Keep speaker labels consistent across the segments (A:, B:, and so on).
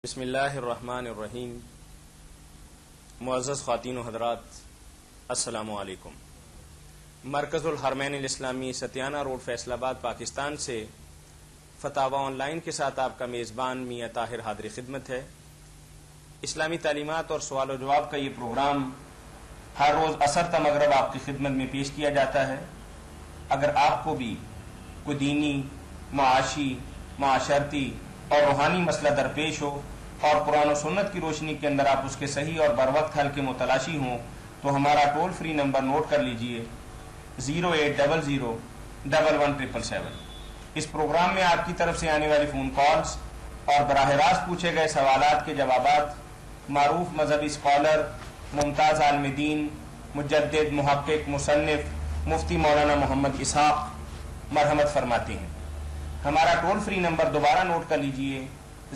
A: بسم اللہ الرحمن الرحیم۔ معزز خواتین و حضرات، السلام علیکم۔ مرکز الحرمین الاسلامی ستیانہ روڈ فیصل آباد پاکستان سے فتاوی آن لائن کے ساتھ آپ کا میزبان میاں طاہر حاضر خدمت ہے۔ اسلامی تعلیمات اور سوال و جواب کا یہ پروگرام ہر روز عصر تا مغرب آپ کی خدمت میں پیش کیا جاتا ہے۔ اگر آپ کو بھی کوئی دینی، معاشی، معاشرتی اور روحانی مسئلہ درپیش ہو اور قرآن و سنت کی روشنی کے اندر آپ اس کے صحیح اور بروقت حل کے متلاشی ہوں تو ہمارا ٹول فری نمبر نوٹ کر لیجئے 080011777۔ اس پروگرام میں آپ کی طرف سے آنے والی فون کالز اور براہ راست پوچھے گئے سوالات کے جوابات معروف مذہبی اسکالر، ممتاز عالم دین، مجدد، محقق، مصنف مفتی مولانا محمد اسحاق مرحمت فرماتے ہیں۔ ہمارا ٹول فری نمبر دوبارہ نوٹ کر لیجئے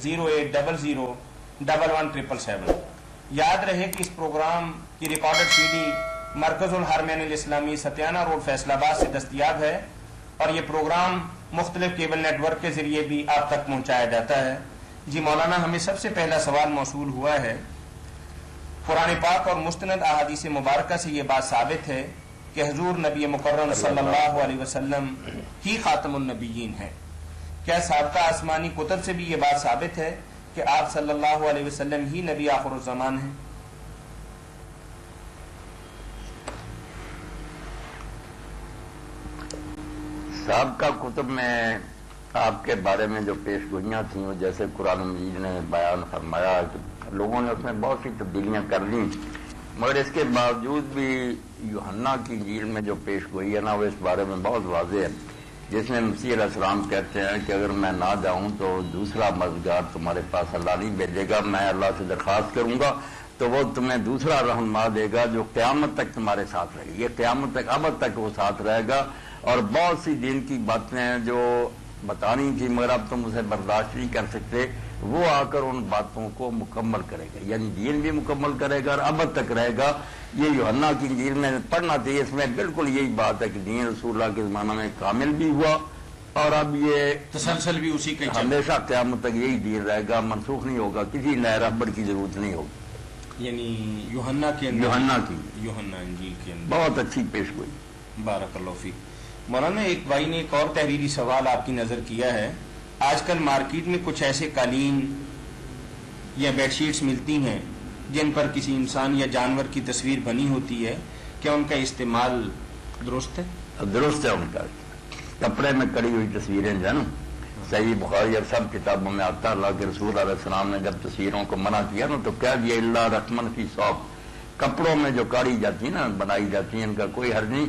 A: 080011777۔ یاد رہے کہ اس پروگرام کی ریکارڈڈ سی ڈی مرکز الحرمین الاسلامی ستیانہ روڈ فیصل آباد سے دستیاب ہے اور یہ پروگرام مختلف کیبل نیٹ ورک کے ذریعے بھی آپ تک پہنچایا جاتا ہے۔ جی مولانا، ہمیں سب سے پہلا سوال موصول ہوا ہے۔ قرآن پاک اور مستند احادیث مبارکہ سے یہ بات ثابت ہے کہ حضور نبی مکرم صلی اللہ علیہ وسلم ہی خاتم النبیین ہیں۔ کیا سابقہ آسمانی کتب سے بھی یہ بات ثابت ہے کہ آپ صلی اللہ علیہ وسلم ہی نبی آخر الزمان ہیں؟
B: سابقہ کتب میں آپ کے بارے میں جو پیش گوئیاں تھیں، وہ جیسے قرآن مجید نے بیان فرمایا کہ لوگوں نے اس میں بہت سی تبدیلیاں کر لیں، مگر اس کے باوجود بھی یوحنا کی انجیل میں جو پیش گوئی ہے نا، وہ اس بارے میں بہت واضح ہے، جس میں مسیح علیہ السلام کہتے ہیں کہ اگر میں نہ جاؤں تو دوسرا مددگار تمہارے پاس اللہ نہیں بھیجے گا، میں اللہ سے درخواست کروں گا تو وہ تمہیں دوسرا رہنما دے گا جو قیامت تک تمہارے ساتھ رہے گا۔ یہ قیامت تک، ابد تک وہ ساتھ رہے گا، اور بہت سی دین کی باتیں ہیں جو بتانی تھی مگر اب تم اسے برداشت نہیں کر سکتے، وہ آ کر ان باتوں کو مکمل کرے گا، یعنی دین بھی مکمل کرے گا اور ابد تک رہے گا۔ یہ یوحنا کی انجیل میں پڑھنا چاہیے، اس میں بالکل یہی بات ہے کہ دین رسول اللہ کے زمانہ میں کامل بھی ہوا اور اب یہ
A: تسلسل بھی اسی کا
B: ہمیشہ قیامت تک یہی دین رہے گا، منسوخ نہیں ہوگا، کسی نئے رہبر کی ضرورت نہیں ہوگی۔
A: یعنی یوحنا کے اندر، یوحنا انجیل کے اندر
B: بہت اچھی پیش گوئی۔
A: بارک اللہ فیک۔ مولانا، ایک بھائی نے ایک اور تحریری سوال آپ کی نظر کیا ہے۔ آج کل مارکیٹ میں کچھ ایسے قالین یا بیڈ شیٹس ملتی ہیں جن پر کسی انسان یا جانور کی تصویر بنی ہوتی ہے، کیا ان کا استعمال درست ہے؟
B: درست ہے، ان کا کپڑے میں کڑی ہوئی تصویریں جو ہے نا، صحیح بخاری اور سب کتابوں میں آتا ہے۔ اللہ کے رسول علیہ السلام نے جب تصویروں کو منع کیا نا تو کہہ دیا اللہ رقمن فی صوب، کپڑوں میں جو کاڑی جاتی ہیں نا، بنائی جاتی ہیں، ان کا کوئی حرج نہیں،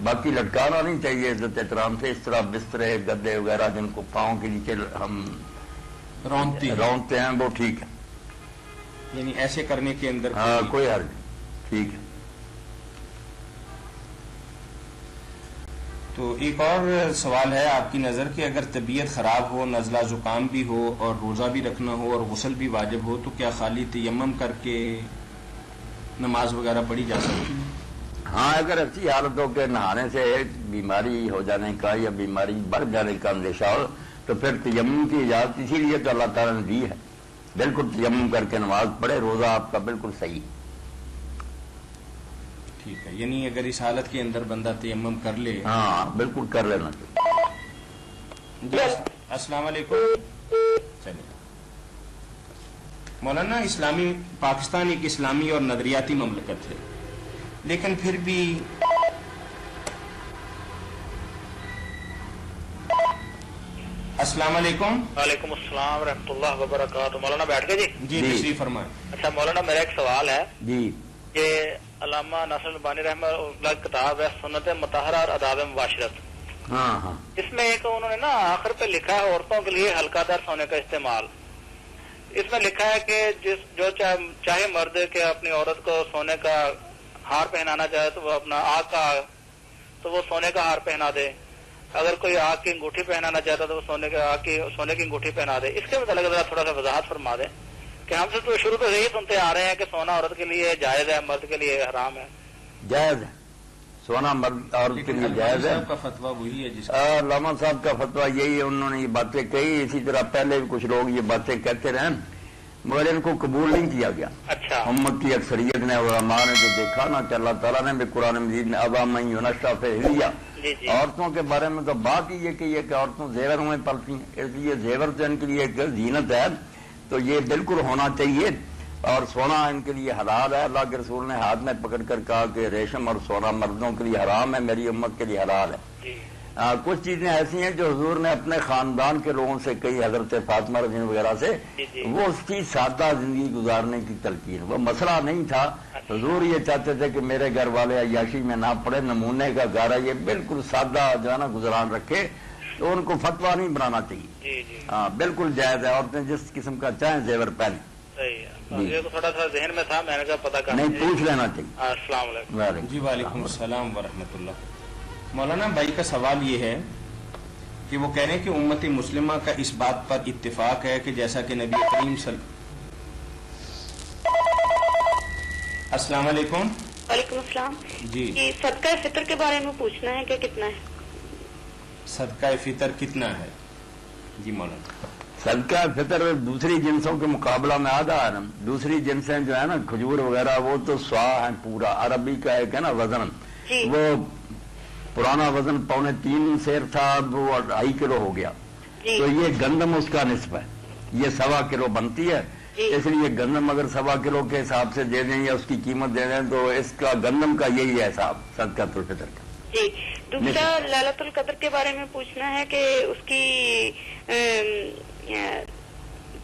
B: باقی لٹکانا نہیں چاہیے عزت احترام سے۔ اس طرح بسترے، گدے وغیرہ جن کو پاؤں کے نیچے ہم رونتے ہیں وہ ٹھیک ہے،
A: یعنی ایسے کرنے کے اندر
B: ہاں کوئی حرج نہیں، ٹھیک ہے۔
A: تو ایک اور سوال ہے آپ کی نظر کہ اگر طبیعت خراب ہو، نزلہ زکام بھی ہو اور روزہ بھی رکھنا ہو اور غسل بھی واجب ہو تو کیا خالی تیمم کر کے نماز وغیرہ پڑھی جا سکتی ہے؟
B: ہاں، اگر ایسی حالت ہو کہ نہانے سے بیماری ہو جانے کا یا بیماری بڑھ جانے کا اندیشہ ہو تو پھر تیمم کی اجازت اسی لیے تو اللہ تعالیٰ نے دی ہے، بالکل تیمم کر کے نماز پڑھے، روزہ آپ کا بالکل صحیح۔
A: ٹھیک ہے، یعنی اگر اس حالت کے اندر بندہ تیمم کر لے،
B: ہاں بالکل کر لینا چاہیے۔
A: جی السلام علیکم۔ چلیے مولانا، پاکستان ایک اسلامی اور نظریاتی مملکت ہے، لیکن پھر بھی السلام علیکم۔
C: وعلیکم السلام ورحمۃ اللہ وبرکاتہ۔ مولانا بیٹھ گئے؟
A: جی تشریف فرمائیں۔
C: اچھا مولانا، میرا ایک سوال ہے
B: جی
C: کہ علامہ ناصر البانی رحمہ اللہ کی کتاب ہے سنت مطہرہ اور آداب معاشرت،
B: ہاں ہاں،
C: اس میں ایک انہوں نے نا آخر پہ لکھا ہے عورتوں کے لیے ہلکا در سونے کا استعمال۔ اس میں لکھا ہے کہ جو چاہے مرد کہ اپنی عورت کو سونے کا ہار پہنانا چاہے تو وہ اپنا آگ کا تو وہ سونے کا ہار پہنا دے، اگر کوئی آگ کی انگوٹھی پہنانا چاہتا تو وہ سونے کی انگوٹھی پہنا دے۔ اس کے متعلق ذرا تھوڑا سا وضاحت فرما دیں کہ ہم سے تو شروع سے یہی سنتے آ رہے ہیں کہ سونا عورت کے لیے جائز ہے، مرد کے لیے حرام ہے۔
B: جائز ہے، سونا مرد عورت کے لیے جائز ہے۔
A: کا فتویٰ وہی ہے جس
B: علامہ صاحب کا فتویٰ یہی ہے، انہوں نے یہ باتیں کہی، اسی طرح پہلے بھی کچھ لوگ یہ باتیں کہتے رہے، مگر ان کو قبول نہیں کیا گیا.
C: اچھا
B: امت کی اکثریت نے علماء نے جو دیکھا نا کہ اللہ تعالیٰ نے بھی قرآن مجید میں عوام یونشا فہلیہ
C: جی جی
B: عورتوں کے بارے میں تو بات ہی یہ کہ عورتوں زیور میں پلتی ہیں، اس لیے زیور تو ان کے لیے ایک زینت ہے، تو یہ بالکل ہونا چاہیے. اور سونا ان کے لیے حلال ہے. اللہ کے رسول نے ہاتھ میں پکڑ کر کہا کہ ریشم اور سونا مردوں کے لیے حرام ہے، میری امت کے لیے حلال ہے.
C: جی
B: کچھ چیزیں ایسی ہیں جو حضور نے اپنے خاندان کے لوگوں سے کئی، حضرت فاطمہ رضی اللہ وغیرہ سے،
C: جی
B: وہ اس کی سادہ زندگی گزارنے کی تلقین، وہ مسئلہ نہیں تھا. حضور یہ چاہتے تھے کہ میرے گھر والے عیاشی میں نہ پڑے، نمونے کا گھر ہے، یہ بالکل سادہ جو ہے نا گزاران رکھے، تو ان کو فتویٰ نہیں بنانا چاہیے.
C: جی جی
B: ہاں بالکل جائز ہے، عورتیں جس قسم کا چاہیں زیور پہنیں.
C: صحیح ہے. یہ تو تھوڑا سا ذہن میں تھا، میں نے کہا پتہ کرنا
B: نہیں پوچھ لینا چاہیے.
C: السلام علیکم.
B: وعلیکم.
A: جی وعلیکم السلام ورحمۃ اللہ. مولانا بھائی کا سوال یہ ہے کہ وہ کہہ رہے ہیں کہ امت مسلمہ کا اس بات پر اتفاق ہے کہ جیسا کہ نبی کریم السلام علیکم.
D: وعلیکم السلام.
A: جی
D: یہ صدقہ فطر کے بارے میں پوچھنا ہے کہ کتنا ہے؟
A: صدقہ فطر کتنا ہے؟ جی مولانا.
B: صدقہ فطر دوسری جنسوں کے مقابلہ میں آدھا ہے نا. دوسری جنسیں جو ہے نا کھجور وغیرہ وہ تو سوا ہے پورا. عربی کا ایک ہے نا وزن،
D: جی
B: وہ پرانا وزن 3.25 سیر تھا، اب وہ 2.5 کلو ہو گیا.
D: جی
B: تو یہ گندم اس کا نصف ہے، یہ 1.25 کلو بنتی ہے.
D: جی
B: اس لیے گندم اگر 1.25 کلو کے حساب سے دے دیں یا اس کی قیمت دے دیں تو اس کا گندم کا یہی ہے حساب صدقۃ الفطر کا.
D: جی. دوسرا ليلۃ القدر کے بارے میں پوچھنا ہے کہ اس کی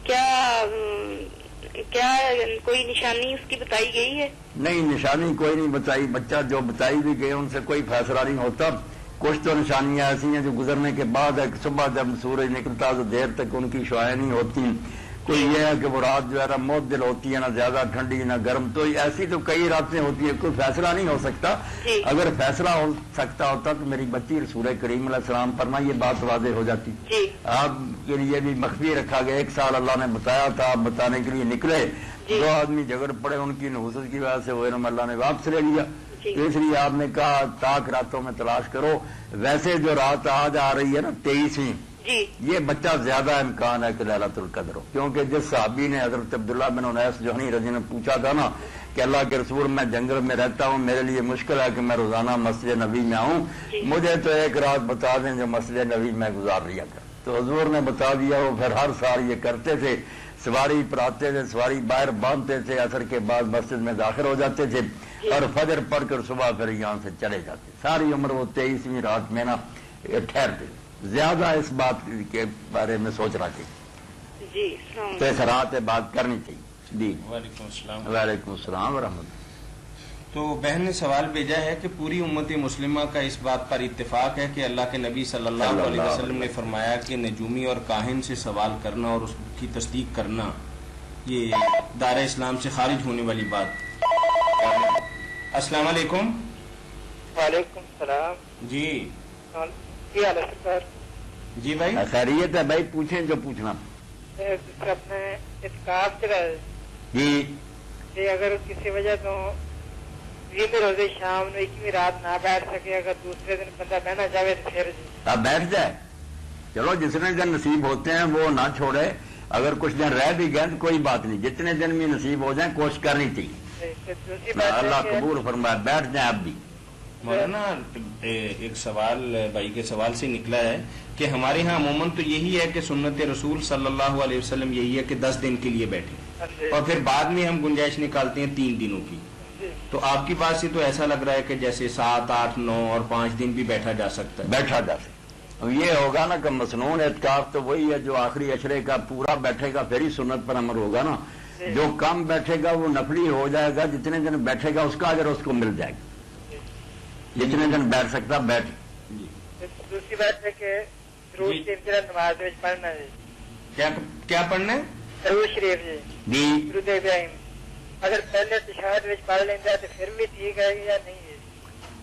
D: کیا کوئی نشانی اس کی بتائی گئی ہے؟
B: نہیں نشانی کوئی نہیں بتائی. بچہ جو بتائی بھی گئے ان سے کوئی فیصلہ نہیں ہوتا. کچھ تو نشانیاں ایسی ہیں جو گزرنے کے بعد ہے، صبح جب سورج نکلتا تو دیر تک ان کی شعائیں نہیں ہوتی. کوئی یہ ہے کہ وہ رات جو ہے نا معتدل ہوتی ہے، نہ زیادہ ٹھنڈی نہ گرم، تو ایسی تو کئی راتیں ہوتی ہیں، کوئی فیصلہ نہیں ہو سکتا.
D: جی.
B: اگر فیصلہ ہو سکتا ہوتا تو میری بچی رسول کریم علیہ السلام پر نہ یہ بات واضح ہو جاتی.
D: جی
B: آپ کے لیے بھی مخفی رکھا گیا. 1 سال اللہ نے بتایا تھا، آپ بتانے کے لیے نکلے،
D: جی.
B: 2 آدمی جھگڑ پڑے، ان کی نحوست کی وجہ سے وہ علم اللہ نے واپس لے لیا.
D: جی.
B: تو اس لیے آپ نے کہا تاک راتوں میں تلاش کرو. ویسے جو رات آج آ رہی ہے نا 23ویں،
D: جی
B: یہ بچہ زیادہ امکان ہے کہ ليلۃ القدر ہو، کیونکہ جس صحابی نے حضرت عبداللہ بن انیس جوہنی رضی نے پوچھا تھا نا کہ اللہ کے رسول میں جنگل میں رہتا ہوں، میرے لیے مشکل ہے کہ میں روزانہ مسجد نبی میں آؤں،
D: جی.
B: مجھے تو ایک رات بتا دیں جو مسجد نبی میں گزار لیا کر. تو حضور نے بتا دیا. وہ پھر ہر سال یہ کرتے تھے، سواری پر آتے تھے، سواری باہر باندھتے تھے، عصر کے بعد مسجد میں داخل ہو جاتے تھے اور فجر پڑھ کر صبح پھر یہاں سے چلے جاتے. ساری عمر وہ 23ویں رات میں نا ٹھہرتے. زیادہ اس بات کے بارے میں سوچنا چاہیے،
D: جی. السلام
B: تو اس رات سے بات کرنی چاہیے. جی
A: وعلیکم السلام.
B: وعلیکم السلام ورحمۃ اللہ.
A: تو بہن نے سوال بھیجا ہے کہ پوری امت مسلمہ کا اس بات پر اتفاق ہے کہ اللہ کے نبی صلی اللہ علیہ وسلم نے فرمایا کہ نجومی اور کاہن سے سوال کرنا اور اس کی تصدیق کرنا یہ دار اسلام سے خارج ہونے والی بات. السلام علیکم.
C: وعلیکم السلام.
A: جی
C: کیا حال ہے سر؟
A: جی بھائی.
B: خیریت ہے بھائی، پوچھیں جو پوچھنا.
C: اپنے اعتکاف چلا
B: جی
C: کہ اگر کسی وجہ تو روزے شام میں 21 رات نہ بیٹھ سکے، اگر دوسرے دن بندہ بہنا چاہے تو پھر
B: آپ بیٹھ جائے. چلو جتنے دن نصیب ہوتے ہیں وہ نہ چھوڑے. اگر کچھ دن رہ بھی گئے تو کوئی بات نہیں، جتنے دن بھی نصیب ہو جائیں کوشش کرنی چاہیے.
C: دوسری بات
B: اللہ قبول فرمائے. بیٹھ جائیں آپ بھی.
A: مولانا ایک سوال بھائی کے سوال سے نکلا ہے کہ ہمارے ہاں عموماً تو یہی ہے کہ سنت رسول صلی اللہ علیہ وسلم یہی ہے کہ 10 دن کے لیے بیٹھیں اور پھر بعد میں ہم گنجائش نکالتے ہیں 3 دنوں کی. تو آپ کی بات سے تو ایسا لگ رہا ہے کہ جیسے 7، 8، 9 اور 5 دن بھی بیٹھا جا سکتا ہے.
B: بیٹھا جا سکتا. یہ ہوگا نا کہ مسنون اعتکاف تو وہی ہے جو آخری اشرے کا پورا بیٹھے گا پھر ہی سنت پر عمل ہوگا نا. جو کم بیٹھے گا وہ نفلی ہو جائے گا. جتنے دن بیٹھے گا اس کا اگر اس کو مل جائے گا. جتنے دن بیٹھ سکتا بیٹھ.
C: دوسری بات ہے کہ درود شریف نماز پڑھنا ہے.
A: کیا پڑھنا ہے؟
C: درود شریف
B: جی
C: درود ابراہیم اگر پہلے تشہد میں پڑھ لینا تو پھر بھی ٹھیک ہے یا نہیں ہے؟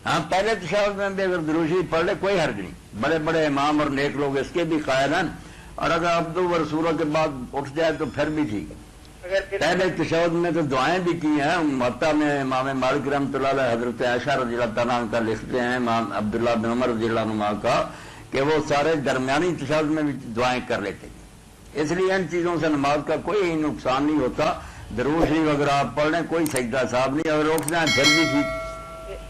B: ہاں پہلے تشہد میں بھی اگر درود شریف پڑھ لے کوئی حرج نہیں. بڑے بڑے امام اور نیک لوگ اس کے بھی قائل ہیں. اور اگر عبد و رسولوں کے بعد اٹھ جائے تو پھر بھی ٹھیک ہے. پہلے تشہد میں تو دعائیں بھی کی ہیں. متا میں امام مالک رحمۃ اللہ علیہ حضرت عائشہ رضی اللہ تعالیٰ عنہ کا لکھتے ہیں امام عبداللہ بن عمر رضی اللہ عنہ کا کہ وہ سارے درمیانی تشہد میں بھی دعائیں کر لیتے تھے. اس لیے ان چیزوں سے نماز کا کوئی نقصان نہیں ہوتا. درود شریف اگر آپ پڑھ لیں کوئی سجدہ صاحب نہیں, اگر روک دیں پھر بھی ٹھیک.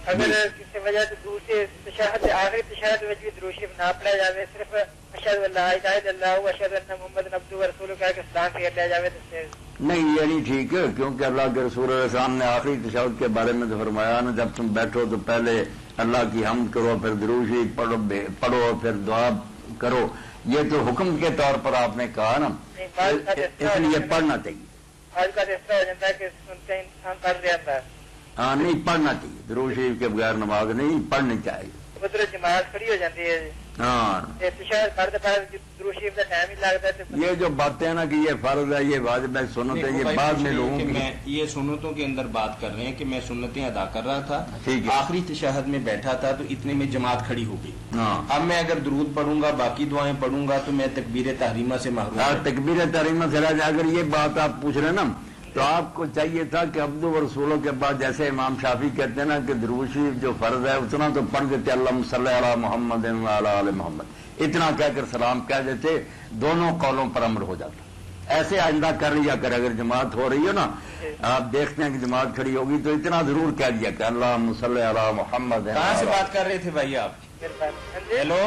E: اگر کسی وجہ سے دوسرے تشہد آخری تشہد میں بھی درود شریف نہ پڑھا جائے, صرف اشہد ان لا الہ الا اللہ واشہد ان محمد عبدہ ورسولہ کہہ کے سلام پھیر لیا جائے تو
B: نہیں, یہ نہیں ٹھیک ہے, کیونکہ اللہ کے رسول علیہ السلام نے آخری تشہد کے بارے میں تو فرمایا نا, جب تم بیٹھو تو پہلے اللہ کی حمد کرو, پھر درود شریف پڑھو, پھر دعا کرو. یہ تو حکم کے طور پر آپ نے کہا نا, اس لیے پڑھنا چاہیے.
E: آج کل اس طرح ہو جاتا ہے کہ سنتے انسان پڑھ لیتا ہے.
B: ہاں, نہیں پڑھنا چاہیے, درود شریف کے بغیر نماز نہیں پڑھنی چاہیے.
E: مطلب جماعت کھڑی ہو جاتی ہے.
B: ہاں,
E: تشہد پڑھتے پڑھتے درود شریف کا ٹائم ہی لگتا ہے.
B: یہ جو باتیں ہیں نا کہ یہ فرض ہے, یہ واجب ہے, سنت ہے, یہ بعد میں لوگوں کی.
A: میں یہ سنتوں کے اندر بات کر رہے ہیں کہ میں سنتیں ادا کر رہا تھا,
B: ٹھیک ہے,
A: آخری تشہد میں بیٹھا تھا تو اتنے میں جماعت کھڑی ہو گئی.
B: ہاں,
A: اب میں اگر درود پڑھوں گا, باقی دعائیں پڑھوں گا تو میں تکبیر تحریمہ سے محروم ہوں.
B: تکبیر تحریمہ سے رہ جائے. اگر یہ بات آپ پوچھ رہے ہیں نا, تو آپ کو چاہیے تھا کہ عبد و رسولوں کے بعد جیسے امام شافعی کہتے ہیں نا کہ درود شریف جو فرض ہے اتنا تو پڑھ دیتے, اللہم صلی علی محمد وعلی آل محمد, اتنا کہہ کر سلام کہہ دیتے, دونوں قولوں پر امر ہو جاتا. ایسے آئندہ کر لیا کر, اگر جماعت ہو رہی ہے نا, آپ دیکھتے ہیں کہ جماعت کھڑی ہوگی تو اتنا ضرور کہہ دیا کہ اللہم صلی علی محمد.
A: کہاں سے بات کر رہے تھے بھائی آپ؟ ہیلو